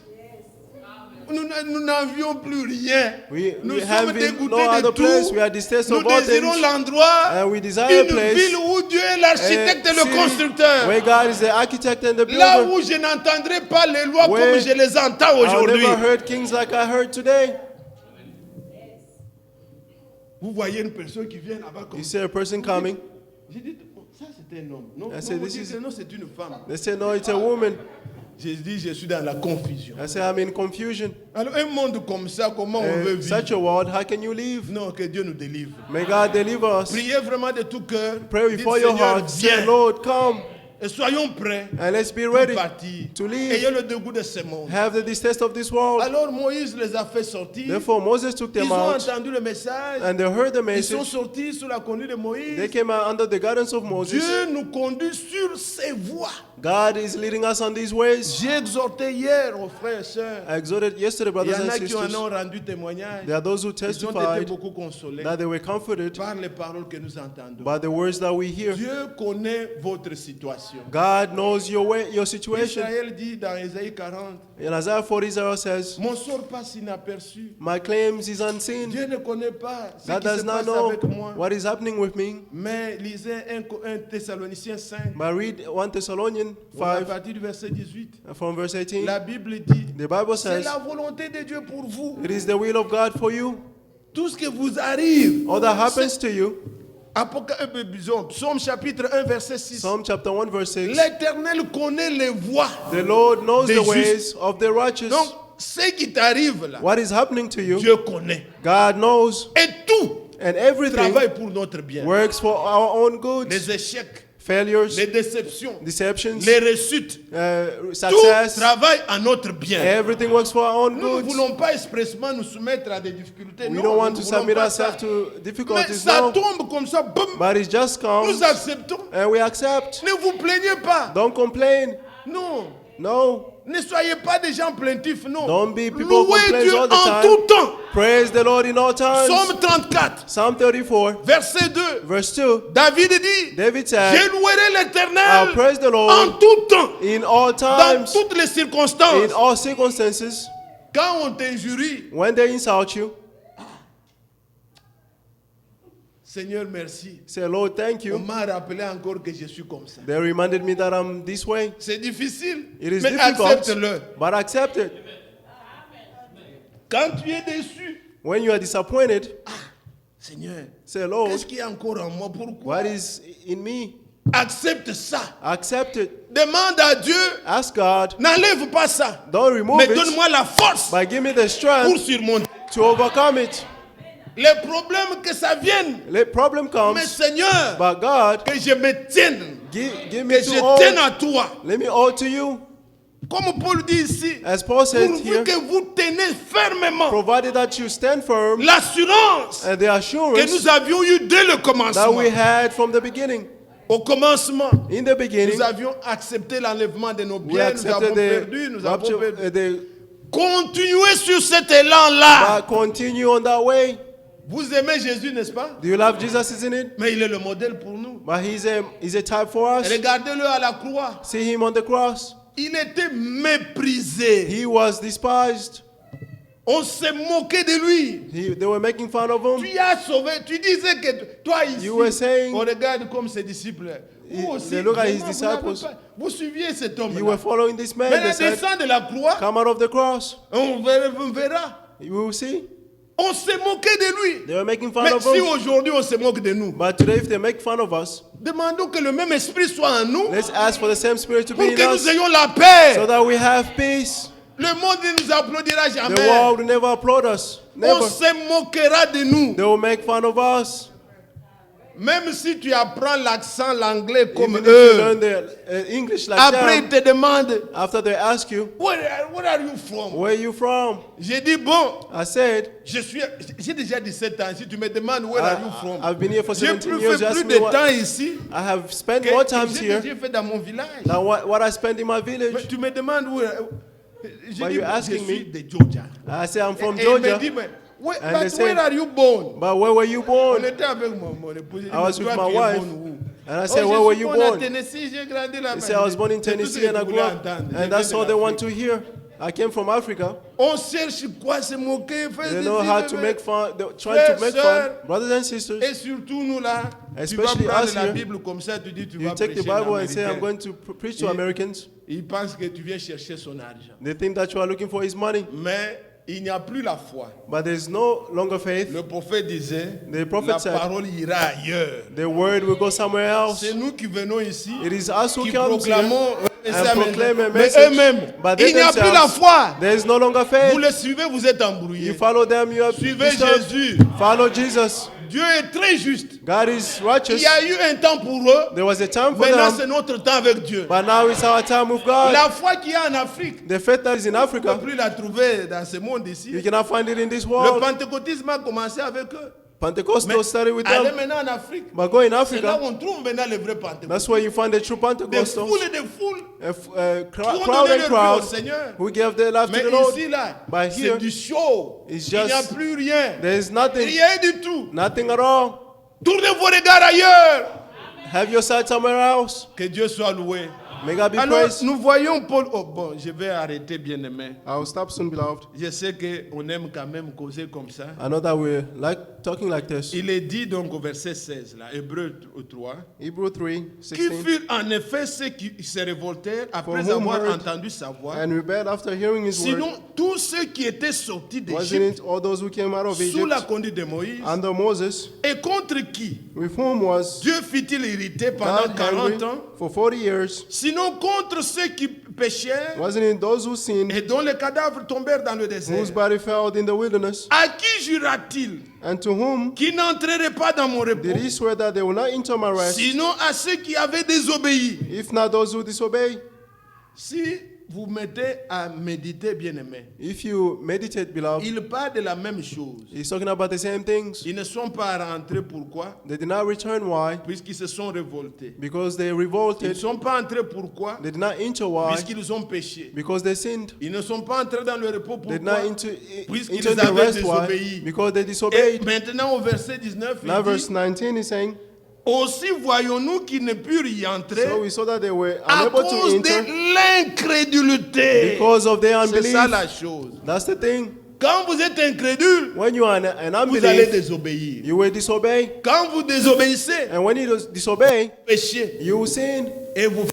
Nous n'avions plus rien. Nous We sommes have dégoûtés no de other place. tout. We are distanced Nous of all désirons things. l'endroit, And we desire a une place. ville où Dieu est l'architecte et le city constructeur. where God is the architect and the Là builder. où je n'entendrai pas les lois Where comme je les entends I've aujourd'hui. never heard kings like I heard today. Vous voyez une personne qui vient là-bas comme You ça. see a person coming. J'ai dit, oh, ça c'est un homme. Non, I non, said, vous this dites is- que non, c'est une femme. They say, no, it's a woman. J'ai dit, je suis dans la confusion. I say, I'm in confusion. Alors un monde comme ça, comment on veut vivre? Such a world, how can you leave? Non, que Dieu nous délivre. May God deliver us. Priez vraiment de tout cœur. Pray Dites, before your Seigneur, heart. Say, viens. Lord, come. Et soyons prêts And let's be pour ready partir. to leave. Ayez le dégoût de ce monde. Have the distaste of this world. Alors Moïse les a fait sortir. Therefore, Moses took Ils them ont out entendu le message. and they heard the Ils sont message. sortis sous la conduite de They Moïse. came out under the guidance of Moses. Dieu nous conduit sur ses voies. God is leading us on these ways. J'ai exhorté hier aux frères et sœurs. I exhorted yesterday, Il y brothers en and a qui en sisters. ont rendu témoignage. There are those who Ils ont été testified beaucoup consolés that they were comforted par les paroles que nous entendons. by the words that we hear. Dieu connaît votre situation. God knows your situation. Israël dit dans Ésaïe 40, In Isaiah 40 says, mon sort passe inaperçu. my claims is unseen. Dieu ne connaît pas ce God qui se does not passe know avec moi. what is happening with me. Mais lisez 1 Thessaloniciens 5, But read 1 Thessalonians à 5 partir du verset 18. from verse 18. La Bible dit, The Bible c'est says, la volonté de Dieu pour vous. it is the will of God for you. Tout ce qui vous arrive. All that happens to you, Psaume chapitre 1, verset 6. Psalm chapter 1 verse 6, L'Éternel connaît les voies. the Lord knows Des the justes. ways of the righteous. Donc, ce qui t'arrive là, What is happening to you, Dieu connaît. God knows. Et tout And everything travaille pour notre bien. works for our own good. Les échecs, Failures, les déceptions, deceptions, les réussites, tout success, travaille à notre bien. everything works for our own Nous ne good. voulons pas expressement nous soumettre à des difficultés. We Non, don't nous want ne to voulons submit pas ourselves ça. to Mais difficulties ça now. tombe comme ça, boum, But it just comes nous acceptons. and we accept. Ne vous plaignez pas. Don't complain. Non. No. Ne soyez pas des gens plaintifs, non. Don't be people who Louez complain Dieu all the en time. tout temps. Praise the Lord in all times. Psaume 34, Psalm 34, verset 2. verse 2. David dit, David je said, louerai I'll l'Éternel praise the en Lord tout temps, in all dans times, toutes les circonstances. in all circumstances. Quand on t'injurie, When they insult you, Seigneur, merci. say, Lord, thank On you. m'a rappelé encore que je suis comme ça. They reminded me that I'm this way. C'est difficile, It is mais difficult, accepte-le. but accept it. Quand tu es déçu, When you are disappointed, Seigneur, say, Lord, qu'est-ce qu'il y a encore en moi? Pourquoi? what is in me? Accepte ça. Accept it. Demande à Dieu, Ask God. n'enlève pas ça. Don't remove Mais it, donne-moi la force but give me the pour strength surmonter. to overcome it. Les problèmes que ça vienne. The problem Mais comes, Seigneur, but God, que je me tienne. give Que me je to tienne all. à toi. Let me all to you. Comme Paul dit ici, As Paul said pourvu here, que vous tenez fermement provided that you stand firm l'assurance and the que assurance nous avions eue dès le that commencement. we had from the beginning. Au commencement, In the beginning, nous avions accepté l'enlèvement de nos we biens, nous avons accepted perdu, the nous avons rapture, perdu. the Continuez sur cet élan-là. but continue on that way. Vous aimez Jésus, n'est-ce pas? Do you love Jesus, isn't it? Mais il est le modèle pour nous. But he's a type for us. Regardez-le à la croix. See him on the cross. Il était méprisé. He was despised. On s'est moqué de lui. They were making fun of him. Tu as sauvé. Tu disais que toi ici, You were saying- on regarde comme ses disciples. Vous aussi, they look at his vraiment, vous n'avez disciples. pas- vous suiviez cet You homme-là. were following this man. Mais They la said, descend de la croix, come out of the cross. on verra. You will see. On s'est moqué de lui. They were making fun Mais of si us. aujourd'hui on se moque de nous, But today, if they make fun of us, demandons que le même esprit soit en nous let's ask for the same spirit to pour be in que us nous ayons la paix. so that we have peace. Le monde ne nous applaudira The jamais. world will never applaud us. On Never. se moquera de nous. They will make fun of us. Même si tu apprends l'accent l'anglais comme Even if you eux, learn the English like après ils them, te demandent, after they ask you, where are you from? where are you from? J'ai dit, bon, I said, j'ai déjà 17 ans. Si tu me demandes, where are you from? I've been here for J'ai 17 plus years. fait You plus ask de me what, temps ici I have spent que more times j'ai here déjà fait dans mon village. than what I spent in my Mais village. tu me demandes où. J'ai But dit, you're je asking suis me. de Georgia. I say I'm from Et il me Georgia. dit, mais, And they but say, where are you born? but where were you On born? était avec mon épouse. I was with my wife. And I Oh, said, je where suis were you born à born? Tennessee, j'ai grandi là-bas. They say I was born in C'est tout ce Tennessee que and I tu grew voulais up. entendre. Je And that's viens all de they want l'Afrique. to hear. I came from Africa. On cherche quoi se moquer, faire They des know how idées, to mais- make fun. They're trying to make fun. Brothers and sisters, Et surtout nous là, tu vas Especially prendre us la here. Bible comme ça, tu dis tu you vas take the prêcher Bible and say, I'm l'américain. going to preach to Yeah. Americans. Ils pensent que tu viens chercher son argent. They think that you are looking for his money. Mais il n'y a plus la foi. But there's no longer faith. Le prophète disait, The prophet la said, parole ira ailleurs. The word will go somewhere else. C'est nous qui venons ici, It is us who qui come here proclamons and proclaim a mais message. eux-mêmes, But they il n'y a plus la themselves, foi. there is no longer Vous faith. les suivez, vous êtes embrouillés. You follow them, you are Suivez disturbed. Jésus. Follow Jesus. Dieu est très juste. God is Il righteous. y a eu un temps pour eux. There was a time for Maintenant, them, c'est notre temps avec Dieu. but now it's our time with God. La foi qu'il y a en Afrique, The faith that is in on ne Africa, peut plus la trouver dans ce monde ici. you cannot find it in this Le world. pentecôtisme a commencé avec eux. Pentecostals started with allez them, maintenant en Afrique. but go in C'est là Africa, où on trouve maintenant les vrais pentecôtistes. that's where you find the true Des Pentecostals. foules et des foules qui ont Crowd donné and leur vie au crowd Seigneur. who gave their life to Mais the Lord. ici, là, But c'est here, du show. it's Il n'y a just- plus rien. There is nothing, Rien du tout. nothing at all. Tournez vos regards ailleurs. Have your sight somewhere else. Que Dieu soit loué. May God be Alors, praised. nous voyons Paul. Oh, bon, je vais arrêter, bien-aimé. I will stop soon, beloved. Je sais qu'on aime quand même causer comme ça. I know that we like talking like this. Il est dit donc au verset 16, là, Hébreux 3, Hebrew 3, qui 16. furent en effet ceux qui se révoltèrent après whom avoir heard entendu sa voix. And rebelled after hearing his word. Sinon, tous ceux qui étaient sortis Wasn't d'Égypte it all those who came out of sous la Egypt conduite de Moïse, under Moses, et contre qui with whom was Dieu fit-il irriter pendant God 40 angry ans, for 40 years? sinon contre ceux qui péchèrent Wasn't it those who sinned, et dont les cadavres tombèrent dans le désert. whose body fell in the wilderness? À qui jura-t-il And to whom qui n'entrerait pas dans mon repos, did he swear that they will not enter my rest, sinon à ceux qui avaient désobéi? if not those who disobey? Si vous mettez à méditer, bien-aimé, If you meditate, beloved, il parle de la même chose. he's talking about the same things. Ils ne sont pas rentrés, pourquoi? They did not return. Why? Puisqu'ils se sont révoltés. Because they Ils ne revolted. sont pas entrés, pourquoi? They did not enter. Why? Puisqu'ils ont péché. Because they sinned. Ils ne sont pas entrés dans le repos, They did pourquoi? not enter Puisqu'ils into the avaient rest. Why? désobéi. Because they Et disobeyed. maintenant au verset 19, Now il verse dit, 19 is saying, aussi voyons-nous qu'ils ne purent y entrer so we saw that they were à unable to cause enter de l'incrédulité. because of their C'est ça unbelief. la chose. That's the thing. Quand vous êtes incrédule, When you are an vous allez unbelief, désobéir. you will disobey. Quand vous désobéissez, And when you disobey, péchez you will sin. et vous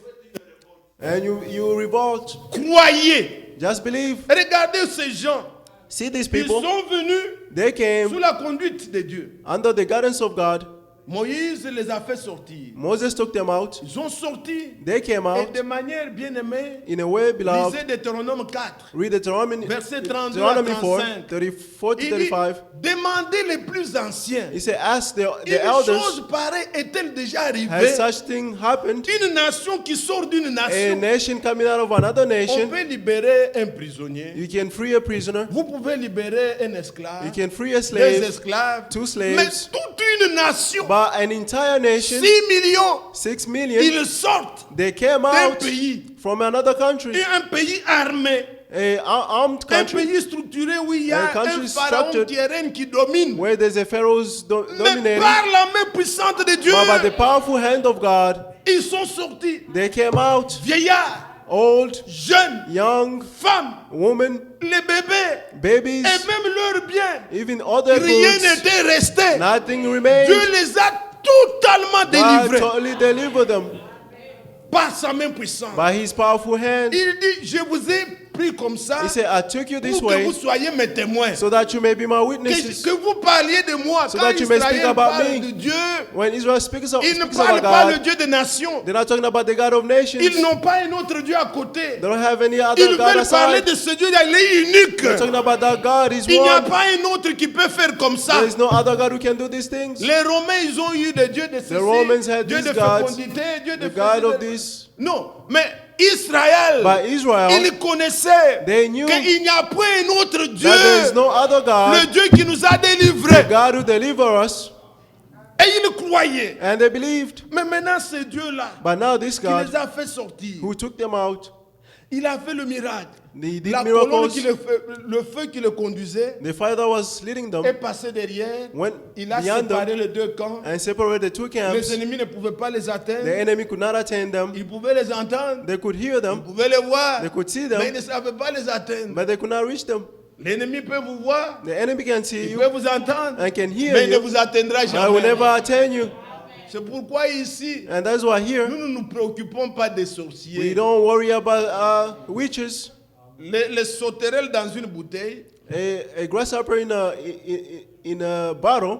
And you revolt. croyez. Just believe. Regardez ces gens. See these Ils people. sont venus They came sous la conduite de Dieu. under the guidance of God. Moïse les a fait sortir. Moses took them out. Ils sont sortis. They came Et out de manière bien aimée, in a way, beloved. lisez Deutéronome 4. Read Deuteronomy, Verset 32 à Deuteronomy 4, 35. 34 to Il dit, 35. demandez les plus anciens. He said, ask the Une elders, chose pareille est-elle déjà arrivée? has such thing happened? Une nation qui sort d'une A nation. nation coming out of another On nation, peut libérer un prisonnier. you can free a prisoner, Vous pouvez libérer un esclave. you can free a Des slave, esclaves. 2 Mais slaves, toute une nation. but an entire nation, 6 millions. 6 million, Ils sortent they came d'un out pays. from another country, Et un pays armé. a armed Un country, pays structuré où il y a A country un pharaon structured qui règne, qui domine. where there's a pharaoh's Mais dominating, par la main puissante de Dieu, but by the powerful hand of God, ils sont sortis. they came out, Vieillards, old, jeunes, young, femmes, women, les bébés, babies, et même leurs biens. even other Rien goods, n'était resté. nothing Dieu remained. les a totalement God délivrés totally delivered them par sa main puissante. by his powerful hand. Il dit, je vous ai pris comme ça He said, I took you this pour que way vous soyez mes témoins. so that you may be my Que, witnesses. que vous parliez de moi. So Quand that you may speak Israël about parle me. de Dieu, When Israel speaks ils ne about parlent pas le God, Dieu des nations. they're not talking about the God of nations. Ils n'ont pas un autre Dieu à côté. They don't have any other Ils God veulent parler aside. de ce Dieu-là, il est unique. They're talking about that God is Il n'y a one. pas un autre qui peut faire comme ça. There is no other God who can do these things. Les Romains, ils ont eu des dieux de ceci, Romans had Dieu de these gods, fécondité, Dieu de The God of fécondité. this. Non, mais Israël, But Israel, ils connaissaient they knew qu'il n'y a pas un autre Dieu, that there is no other le God, Dieu qui nous a the délivrés. God who deliver us, Et ils croyaient. and they believed. Mais maintenant, ce Dieu-là, But now this qui les God a fait sortir, who took them out, il a fait le miracle. he did La colonne miracles. qui le feu qui le conduisait The Father was leading them, est passé derrière. went Il a beyond séparé them les deux camps. and separated the two Les camps. ennemis ne pouvaient pas les The atteindre. enemy could not attain them. Ils pouvaient les entendre. They could hear Ils them, pouvaient les voir. they could see Mais ils them, ne savaient pas les atteindre. but they could not reach them. L'ennemi peut vous voir. The enemy can see Il you peut vous entendre. and can hear Mais il ne you, vous atteindra but will jamais. never attain you. C'est pourquoi ici, And that's why here, nous ne nous préoccupons pas des we sorciers. don't worry about witches. Les sauterelles dans une bouteille, A grasshopper in a bottle,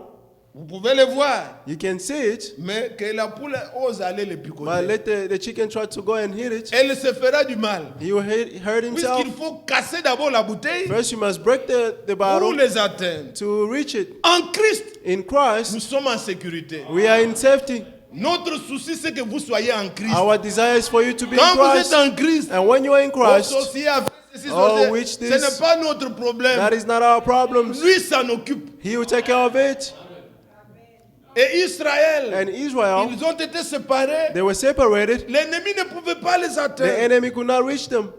vous pouvez les voir. you can see it, Mais que la poule ose aller les but picoter. let the chicken try to go and hit it. Elle se fera du mal. He will hurt himself. Puisqu'il faut casser d'abord la bouteille First, you must break the pour bottle les atteindre. to reach it. En Christ, In nous Christ, sommes en sécurité. we are in safety. Notre souci, c'est que vous soyez en Christ. Our desire is for you to be in Quand vous êtes Christ. en Christ, And when you are in oh, Christ, sorcier a fait ceci, Oh, sorcier, which ce this- n'est pas notre problème. that is not our problem. Lui s'en occupe. He will take care of it. Et Israël, And Israel, ils ont été séparés. they were separated. L'ennemi ne pouvait pas les The atteindre. enemy could not reach them.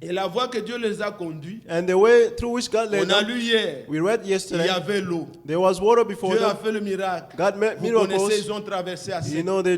Et la voie que Dieu les a conduits, And the way through which God led on a them, lu hier, we read il y yesterday, avait l'eau. there was water before Dieu a them. fait le miracle. God made Vous connaissez, miracles. ils ont traversé à You sec. know, they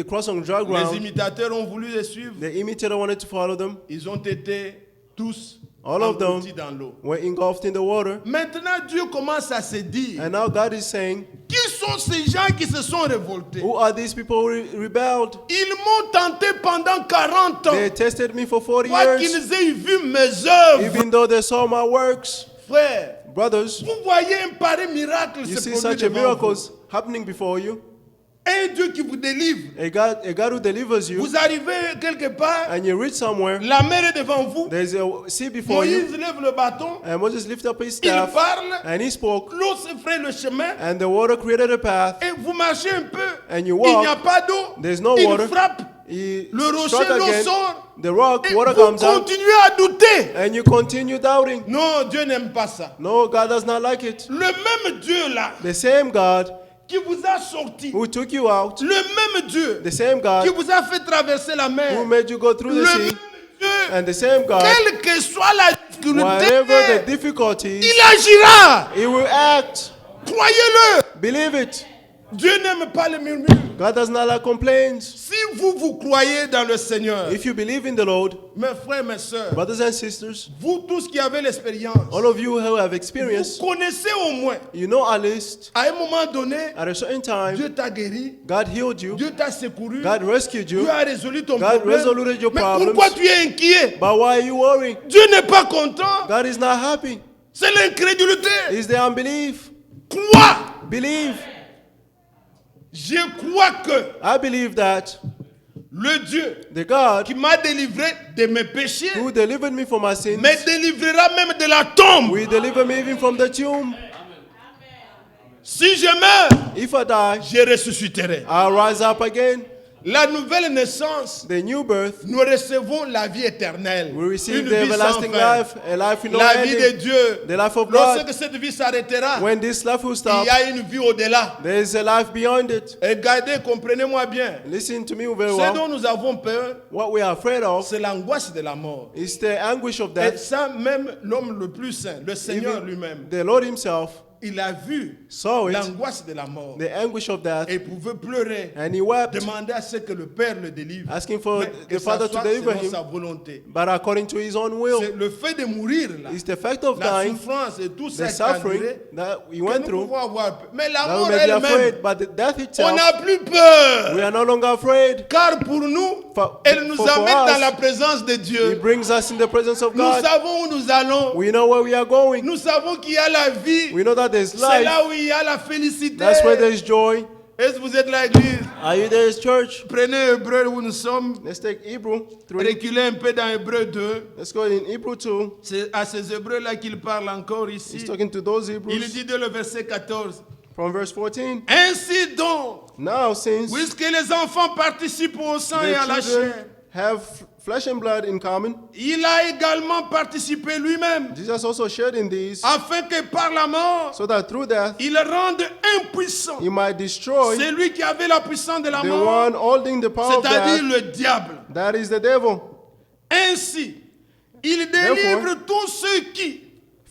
crossed on dry Les ground. imitateurs ont voulu les suivre. The imitator wanted to follow them. Ils ont été tous All of them engloutis dans l'eau. were engulfed in the water. Maintenant, Dieu commence à se dire, And now God is saying, qui sont ces gens qui se sont révoltés? who are these people who rebelled? Ils m'ont tenté pendant 40 ans. They tested me for 40 Quoi years. qu'ils aient vu mes œuvres. Even though they saw my works. Frère, Brothers, vous voyez un pareil miracle you se see produire such a devant miracles happening before you. vous. Un Dieu qui vous délivre. A God who delivers you, Vous arrivez quelque part, and you reach somewhere. la mer est devant vous. There's a sea before you, Moïse lève le bâton, and Moses lifted up his il staff, parle, and he spoke, l'eau se fraye le chemin, and the water created a path. et vous marchez un peu. And you Il n'y a walk, pas d'eau. there's no Il water. frappe. He Le rocher, struck l'eau again. sort. The rock, Et water vous comes out, continuez à douter. and you continue doubting. Non, Dieu n'aime pas ça. No, God does not like it. Le même Dieu là, The same God qui vous a sorti, who took you out, le même Dieu the same qui God vous a fait traverser la mer, who made you go through le the même sea, Dieu, and the same God, quelle que soit la whatever the difficulté, difficulties, il agira. He will act. Croyez-le. Believe it. Dieu n'aime pas les murmures. God does not like complaints. Si vous croyez dans le Seigneur, If you believe in the Lord, mes frères, mes sœurs, brothers and sisters, vous tous qui avez l'expérience, all of you who have vous experience, connaissez au moins, you know at least à un moment donné, at a certain time, Dieu t'a guéri, God healed you, Dieu t'a secouru, God rescued you, Dieu a résolu ton God problème. resolved your Mais problems. pourquoi tu es inquiet? but why are you worrying? Dieu n'est pas content. God is not happy. C'est l'incrédulité. It's the unbelief. Crois. Believe. Je crois que I believe that le Dieu the God qui m'a délivré de mes péchés who delivered me from my sins me délivrera même de la tombe. will deliver me even from the tomb. Si je meurs, If I die, je ressusciterai. I'll rise up again. La nouvelle naissance, The new birth, nous recevons la vie éternelle. we receive Une the vie sans everlasting fin. life, a life in no La vie de ending. Dieu. The life of Lorsque God. cette vie s'arrêtera, When this life will il stop, y a une vie au-delà. there is a life beyond it. Regardez, comprenez-moi bien. Listen to me very Ce well. dont nous avons peur, What we are afraid of c'est l'angoisse de la mort. is the anguish of Et death. ça, même l'homme le plus saint, le Seigneur Even lui-même, the Lord Himself il a vu saw it, l'angoisse de la mort. the anguish of death, Et pouvait pleurer, and He wept, demander à ce que le Père le délivre. asking for Mais que the ça Father to soit deliver selon Him, sa volonté. but according to His own will. C'est le fait de mourir là. It's the fact of La dying, souffrance et tout ça the qui a suffering duré, that we que went nous through, pouvons avoir peur. Mais la that we mort may be elle-même, afraid, but the death on itself, n'a plus peur. we are no longer afraid. Car pour nous, Elle nous amène dans la présence de He Dieu. brings us in the presence of Nous God. savons où nous allons. We know where we are going. Nous savons qu'il y a la vie. We know that there's C'est life. là où il y a la félicité. That's where there's joy. Est-ce que vous êtes là, l'église? Are you there, church? Prenez Hébreu où nous sommes. Let's take Hebrew 3. Reculez un peu dans Hébreu 2. Let's go in Hebrew 2. C'est à ces Hébreux-là qu'il parle encore He's ici. talking to those Il Hebrews dit dès le verset 14. from verse 14. Ainsi donc, Now, since puisque les enfants participent au sang et à la the children chair, have flesh and blood in common, il a également participé lui-même, Jesus also shared in these, afin que par la mort, so that through death il rende impuissant he might destroy celui qui avait la puissance de la the mort, one holding the power of c'est-à-dire death, le diable. that is the devil. Ainsi, il délivre tous ceux qui,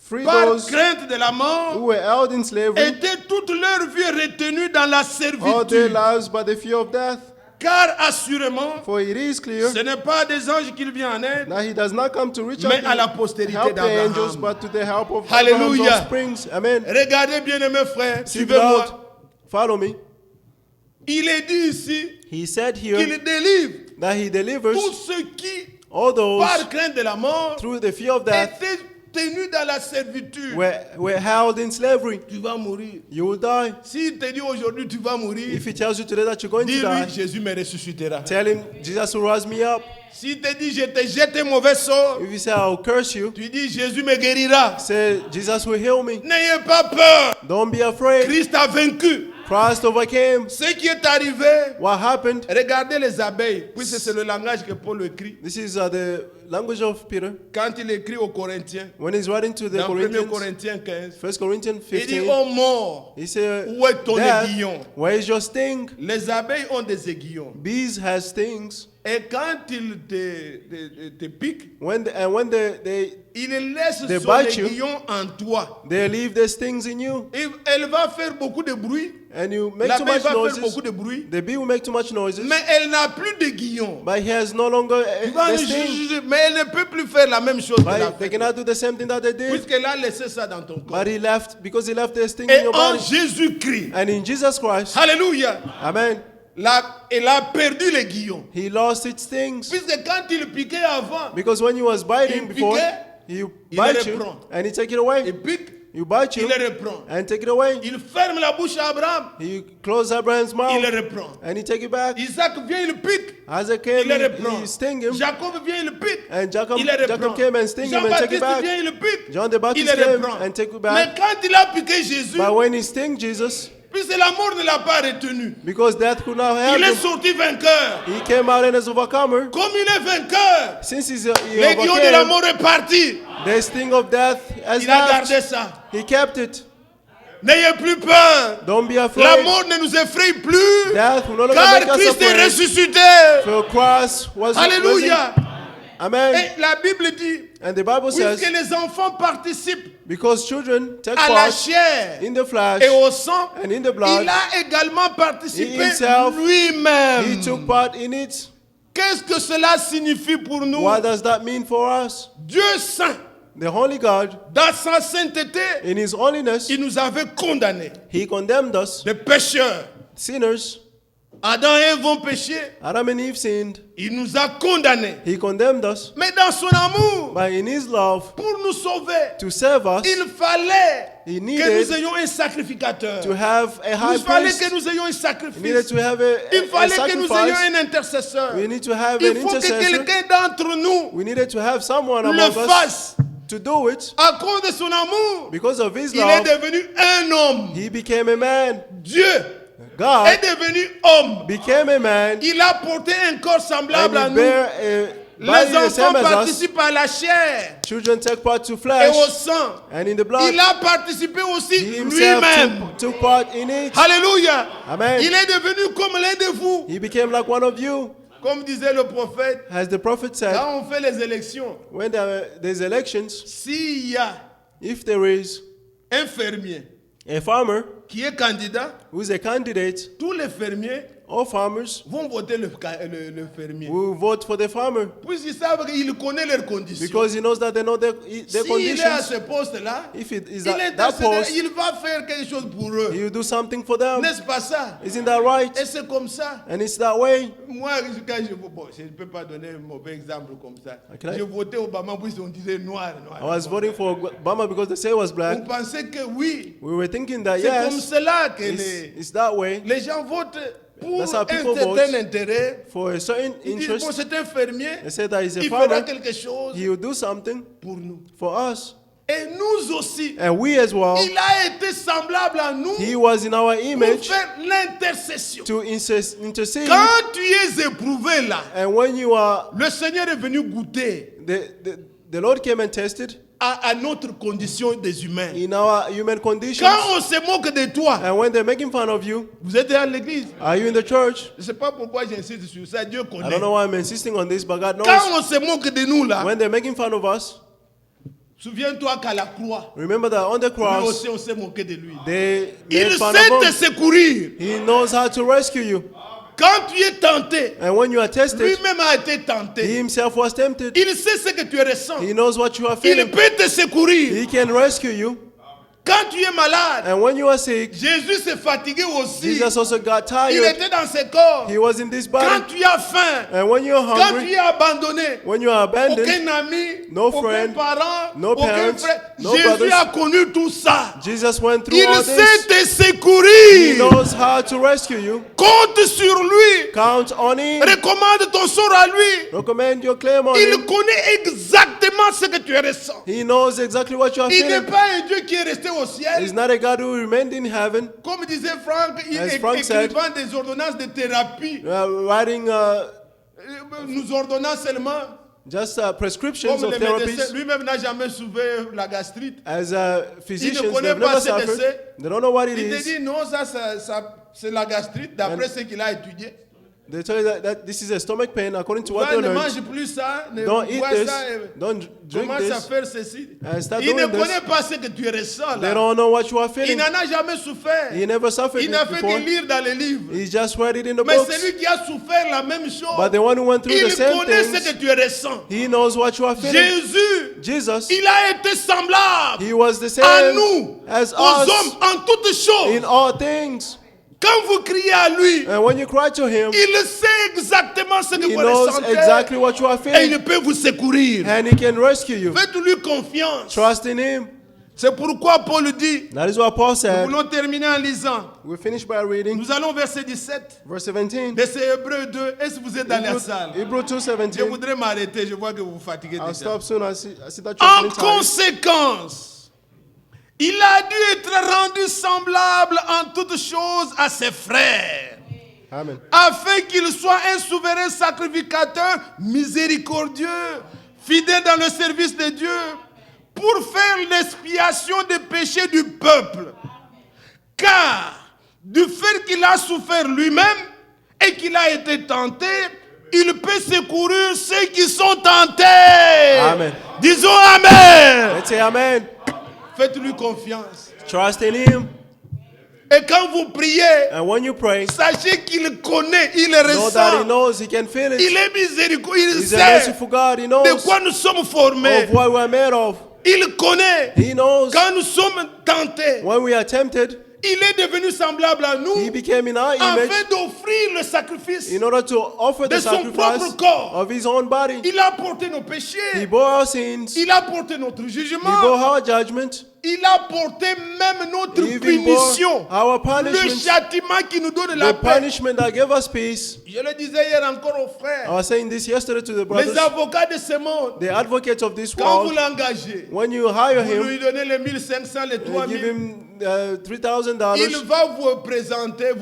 Free par those crainte de la mort, who were held in slavery étaient toute leur vie retenus dans la all servitude. their lives by the fear of death. Car assurément, For it is clear ce n'est pas des anges qu'il vient en aide, that he does not come to reach mais out à la to postérité help the angels, d'Abraham. but to the help of Hallelujah. Abraham's offsprings. Amen. Regardez bien aimés frères, See, suivez-moi. beloved, follow me. Il est dit ici He said here qu'il délivre that he delivers tous ceux qui, all those par crainte de la mort, through the fear of death étaient tenus dans la servitude. were held in slavery. Tu vas mourir. You will die. S'il te dit aujourd'hui tu vas mourir, If he tells you today that you're going to dis-lui die, Jésus me ressuscitera. tell him Jesus will rise me up. S'il te dit je te jette un mauvais sort, If you say I'll curse you, tu dis Jésus me guérira. say Jesus will heal me. N'ayez pas peur. Don't be afraid. Christ a vaincu. Christ overcame. Ce qui est arrivé, What happened? regardez les abeilles, puisque c'est le langage que Paul écrit. This is the language of Peter Quand il écrit aux Corinthiens, when he's writing to the dans 1 Corinthians, Corinthiens 15, 1 Corinthians il dit, 15. oh mort, He said, où est ton "Death, aiguillon? where is your sting? Les abeilles ont des aiguillons. Bees has stings. Et quand ils te piquent, When ils laissent They son bite you. aiguillon en toi. they leave their stings in you, Et elle va faire beaucoup de bruit. and you make too L'abeille much va faire noises, beaucoup de bruit. the bee will make too much noises, Mais elle n'a plus d'aiguillon. but he has no longer Il va the dire, sting. mais elle ne peut plus faire la même chose qu'elle a But they fait. cannot do the same thing that they did. Puisqu'elle a laissé ça dans ton corps. But he left because he left the sting in Et your en body. Jésus-Christ, And in Jesus Christ, alléluia, amen, elle a perdu l'aiguillon. he lost its stings. Puisque quand il piquait avant, Because when he was biting Il before, piquait, he il bite le you reprend. and he take it away. il pique, You bite il you le reprend. and take it away. Il ferme la bouche à Abraham, He close Abraham's il mouth le reprend. and he take it back. Isaac vient, il pique, Isaac il came, le reprend. he sting him, Jacob vient, il pique, and Jacob il le reprend. came and sting him and take Jean-Baptiste it back. vient, il pique, John the il Baptist le came reprend. and take it Mais back. quand il a piqué Jésus, But when he sting Jesus, puisque la mort ne l'a pas retenu, because death could not help il est him, sorti vainqueur. he came out and as overcomer. Comme il est vainqueur, Since he l'aiguillon de la overcame, mort est parti. the sting of death has Il a gardé left. ça. He kept it. N'ayez plus peur. Don't be La afraid. mort ne nous effraie plus. Death will no longer Car make us Christ est afraid. ressuscité. For Christ was Alléluia. risen. Amen. Et la Bible dit, And the Bible says, puisque les enfants participent because children take à la part chair in the flesh et au sang, and in the blood, il a également participé He himself, lui-même. he took part in it. Qu'est-ce que cela signifie pour nous? What does that mean for us? Dieu saint, The Holy God, dans sa sainteté, in His holiness, il nous avait condamnés, He condemned us, des pécheurs. sinners. Adam et Ève vont pécher, Adam and Eve sinned. il nous a condamnés. He condemned us. Mais dans son amour, But in His love, pour nous sauver, to save us, il fallait He que needed nous ayons un sacrificateur. to have a high Il fallait priest. que nous ayons un We needed sacrifice. to have Il a fallait que nous ayons sacrifice. un intercesseur. We need to have Il an faut que intercessor. quelqu'un d'entre nous We needed to have someone le among us fasse. to do it. À cause de son amour, Because of His il est love, devenu un homme. He became a man. Dieu God est devenu homme. became a man, Il a porté un corps semblable à and He nous. bear a Les body the enfants same as us. participent à la chair Children take part to et flesh au sang. and in the blood. Il a participé aussi He himself lui-même. took part in it. Alléluia. Amen. Il est devenu comme l'un de vous. He became like one of you. Comme disait le prophète, As the prophet said, quand on fait les élections, when there's elections, s'il y a if there is un fermier a farmer qui est candidat, who is a candidate, tous les fermiers all farmers vont voter le fermier. will vote for the farmer Puisqu'ils savent qu'il connaît leurs conditions. because he knows that they know their S'il est à conditions. ce poste-là, If it is il at that intercède, post, il va faire quelque chose pour eux. he will do something for them. N'est-ce pas ça? Isn't that right? Et c'est comme ça. And it's that way. Moi, quand je ne peux pas donner un mauvais exemple comme ça. Can I- Je votais Obama puisqu'on disait noir, noir. I was voting for Obama because they say it was On black. pensait que oui, We were thinking that c'est comme yes, cela que it's that way. les gens votent pour That's un how people certain vote. intérêt. For a certain Ils disent, bon, interest, c'est un fermier, they say that he's a il fera farmer. quelque chose He will do something pour nous. for us. Et nous aussi, And we as well, il a été semblable à nous he was in our pour image faire l'intercession. to intercede. Quand tu es éprouvé là, And when you are, le Seigneur est venu goûter the Lord came and tested à notre condition des humains. in our human conditions. Quand on se moque de toi, And when they're making fun of you, vous êtes à l'église. are you in the church? Je ne sais pas pourquoi j'insiste sur ça, Dieu I connaît. don't know why I'm insisting on this, but God Quand knows. on se moque de nous là, When they're making fun of us, souviens-toi qu'à la croix, remember that on the lui cross, aussi on s'est moqué de lui. they Il made fun sait of te him. secourir. He knows how to rescue you. Quand tu es tenté, And when you are tested, lui-même a été he tenté. himself was tempted. Il sait ce que tu ressens. He knows what you are Il feeling. peut te secourir. He can rescue you. Quand tu es malade, And when you are sick, Jésus s'est fatigué aussi. Jesus also got Il tired. était dans ses corps. He was in this Quand body. tu as faim, And when you are quand tu hungry, es abandonné, when you are abandoned, aucun ami, no aucun friend, parent, no aucun parents, frère. no Jésus brothers. a connu tout ça. Jesus went through Il all sait this. te He secourir. knows how to rescue you. Compte sur lui. Count on him. Recommande ton sort à lui. Recommend your claim on Il him. connaît exactement ce que tu ressens. He knows exactly what you are Il n'est feeling. pas un Dieu qui est resté au ciel. He's not a God who remained in heaven, Comme disait Franck, il As Frank said, écrivant des ordonnances de thérapie. writing Nous ordonnons seulement. just prescriptions Comme of le médecin, therapies. lui-même n'a jamais souffert la gastrite. As physicians, connaît they've pas never ce que suffered. c'est. They don't know what it Il te is. dit non, c'est la gastrite, d'après ce qu'il a étudié. They tell you that this is a stomach pain according to what Va, they ne learned. mange plus ça, ne Don't eat bois this. ça, Don't drink commence à this. faire ceci. And start Il ne doing this. connaît pas ce que tu ressens They là. don't know what you are Il feeling. n'en a jamais souffert. He never suffered Il n'a it fait before. que lire dans les livres. He just read it in the Mais books. celui qui a souffert la même chose, But the one who went through the il same connaît ce things, que tu ressens. he knows what you are feeling. Jésus, Jesus, il a été semblable he was the à same nous, as aux us hommes, en toutes choses. in all things. Quand vous criez à lui, And when you cry to him, il sait exactement ce que he vous knows ressentez exactly what you are et il feeling. peut vous secourir. And he can rescue you. Faites-lui confiance. Trust in him. C'est pourquoi Paul dit, That is what Paul nous said. voulons terminer en lisant. We finish by reading Nous allons au verset 17 verse 17. de ces Hébreux 2. Est-ce que vous êtes dans la salle? Hebrew Je 2:17. voudrais m'arrêter, je vois que vous vous fatiguez I'll déjà. stop soon. I see that you're En getting tired. conséquence, il a dû être rendu semblable en toutes choses à ses frères, Amen. afin qu'il soit un souverain sacrificateur miséricordieux, fidèle dans le service de Dieu, pour faire l'expiation des péchés du peuple. Car du fait qu'il a souffert lui-même et qu'il a été tenté, il peut secourir ceux qui sont tentés. Amen. Disons Amen. Let's say amen. Faites-lui confiance. Trust in him. Et quand vous priez, And when you pray, sachez qu'il connaît, il know that he ressent. knows, he can feel Il it. est miséricordieux, il He's a sait merciful God. He de knows quoi nous sommes formés. of what we are made of. Il connaît He knows quand nous sommes tentés. when we are tempted, Il est devenu semblable à nous he became in our image afin d'offrir le sacrifice. in order to offer de the son sacrifice propre corps. of his own body. Il a porté nos He péchés. bore our sins. He Il a porté notre jugement. bore our judgment. Il a porté même notre He even punition. bore our Le punishment. châtiment qui nous donne la The paix. punishment that gave us peace. Je le disais hier encore aux I frères. was saying this yesterday to the Les brothers. avocats de ce monde, The advocates of this quand vous world, l'engagez, when you hire vous him, lui donnez les 1500, les you give 3000, him il $3,000. va vous représenter,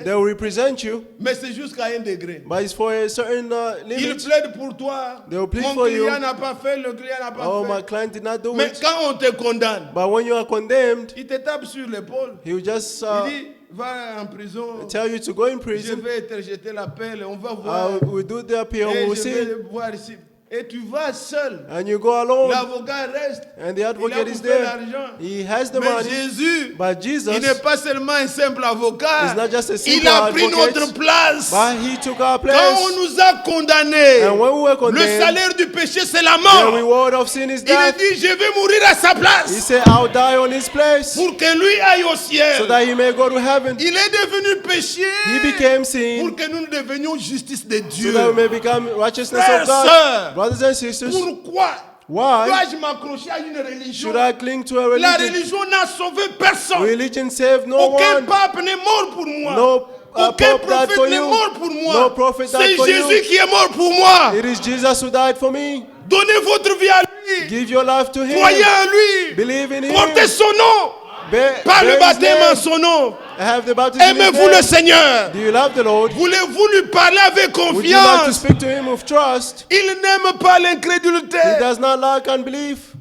They will represent you, mais c'est jusqu'à un degré. but it's for a certain Il limit. plaide pour toi. They will plead Mon for you. client n'a pas fait, le client n'a pas Oh, my fait. client did not do Mais it. quand on te condamne, But when you are condemned, il te tape sur l'épaule. he will just Il dit, va en prison. tell you to go in Je prison. vais te jeter la pelle. On va voir. We do the appeal. Et We will je see. vais voir ici. et tu vas seul. and you go alone, L'avocat reste. and the Il a advocate is bouffé there. l'argent. He has the Mais money, Jésus, but Jesus, il n'est pas seulement un simple avocat. He's not just a Il simple a pris advocate, notre place. but He took our Quand on place. nous a condamnés, And when we were le condemned, salaire du péché, c'est la the mort. reward of sin is Il a death. dit, je vais mourir à sa He place said, I'll die on His place, pour que lui aille au so ciel. that He may go to heaven. Il est devenu péché He became pour sin, que nous devenions justice de so Dieu. that we may become righteousness Frères, of God. sœurs, Brothers and sisters, pourquoi why dois-je m'accrocher à une religion? should I cling to a La religion? religion n'a sauvé personne. Religion saved no Aucun one. pape n'est mort pour moi. No Aucun Pope died for prophète n'est you. mort pour moi. No prophet died C'est for Jésus you. qui est mort pour moi. It is Jesus who died for me. Donnez votre vie à lui. Give your life to Him. Croyez en lui. Believe in Him. Portez son nom. Par le Bear His baptême en name. son nom. Have the baptism in His Aimez-vous le name. Seigneur. Do you love the Lord? Voulez-vous lui parler avec Would you like to confiance? speak to Him with trust? Il n'aime pas He l'incrédulité. does not like unbelief.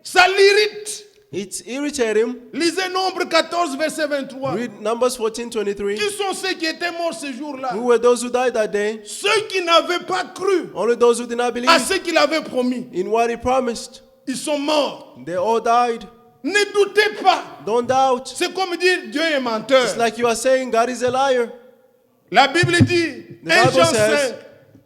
Ça l'irrite. It's irritating Him. Lisez Nombre 14, verset 23. Read Numbers 14:23. Qui sont ceux qui étaient morts ce jour-là? Who were those who died that day? Ceux qui n'avaient pas cru Only those who did not à believe ce qu'il avait promis. in what He promised. Ils sont morts. They all died. Ne doutez pas. Don't doubt. C'est comme dire Dieu est menteur. It's like you are saying God is a liar. La Bible dit, The 1 Bible Jean says,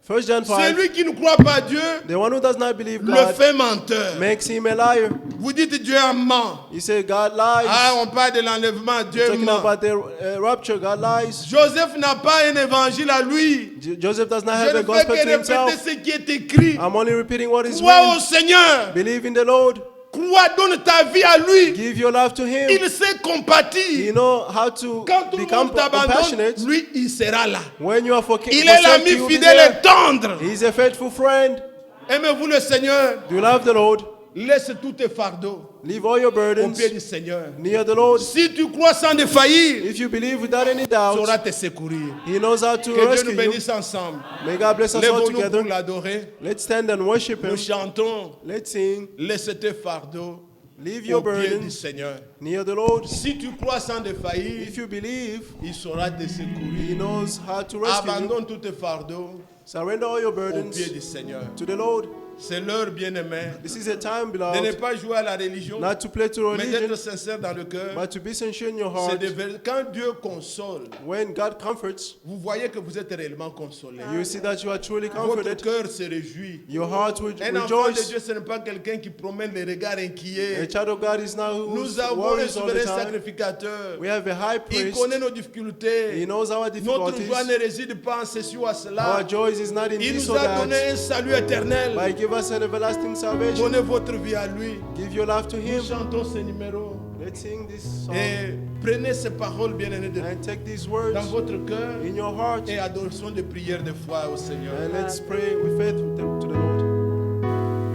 5, 1 John 5, celui qui ne croit pas à Dieu the one who does not believe le God fait menteur. makes him a liar. Vous dites Dieu ment. You say God lies. Ah, on parle de l'enlèvement, Dieu Talking ment. about the rapture, God lies. Joseph n'a pas un évangile à lui. Joseph does not Je have ne a fais gospel que to himself. répéter ce qui est écrit. I'm only repeating what is Crois au written. Seigneur. Believe in the Lord. Crois, donne ta vie à lui. Give your life to Him. Il sait compatir. You know how to Quand tout le become monde t'abandonne, compassionate. lui, il sera là. When you are Il est l'ami he will be fidèle there. et tendre. He's a faithful friend. Aimez-vous le Seigneur. Do you love the Lord? Laisse tous tes fardeaux Leave all your au burdens pied du Seigneur. near the Lord. Si tu crois sans défaillir, If you believe without any il doubt, saura te secourir. He knows how to Que Dieu rescue nous you. bénisse ensemble. May God bless us all Lèvons-nous together. pour l'adorer. Let's stand and worship Him. Nous chantons. Let's sing. Laisse tes fardeaux Leave au your pied du burdens Seigneur. near the Lord. Si tu crois sans défaillir, If you believe, il saura te secourir. He knows how to rescue you. Abandonne tous tes fardeaux Surrender all your au burdens pied du Seigneur. to the Lord. C'est l'heure, bien-aimé, This is a time, de ne beloved, pas jouer à la religion, not to play to mais religion, d'être sincère dans le cœur. but to be sincere in your C'est heart. quand Dieu console, When God comforts, vous voyez que vous êtes réellement consolé. you see that you are truly Votre comforted. cœur se réjouit. Your heart will Un enfant de rejoice. Dieu, ce n'est pas quelqu'un qui promène les regards A inquiets. child of God is not who Nous avons un worries all the souverain time. sacrificateur. We have a high Il priest. connaît nos He difficultés. knows our Notre joie difficulties. ne réside pas en ceci ou à Our cela. joy is not in Il this nous or a that, donné un salut éternel. but He give us an everlasting salvation. Donnez votre vie à lui. Give your life to Nous Him. chantons ce numéro. Let's sing this song Et prenez ces paroles bien-aimées and take these words dans votre cœur in your heart et adorons des prières de foi au Seigneur. and let's pray with faith to the Lord.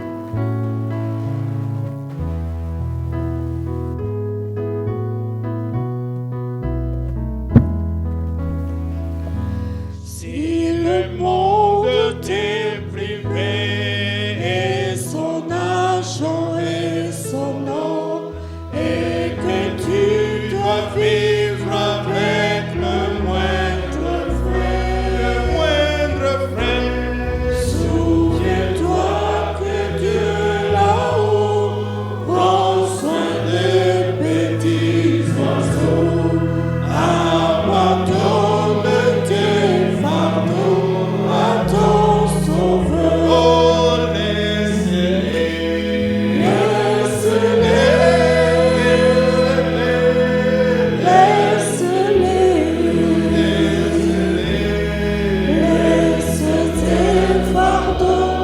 Si le monde t'est privé et son argent et son nom, et que tu dois vivre avec le moindre frère, souviens-toi que Dieu là-haut prend soin des petits oiseaux. Abandonne tes fardeaux à ton Sauveur. Oh, laisse tes fardeaux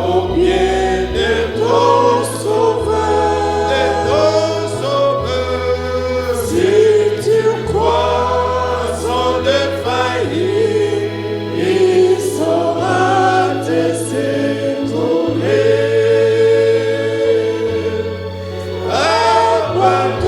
au pied de ton Sauveur. Si tu crois sans défaillir, il saura te secourir. Abandonne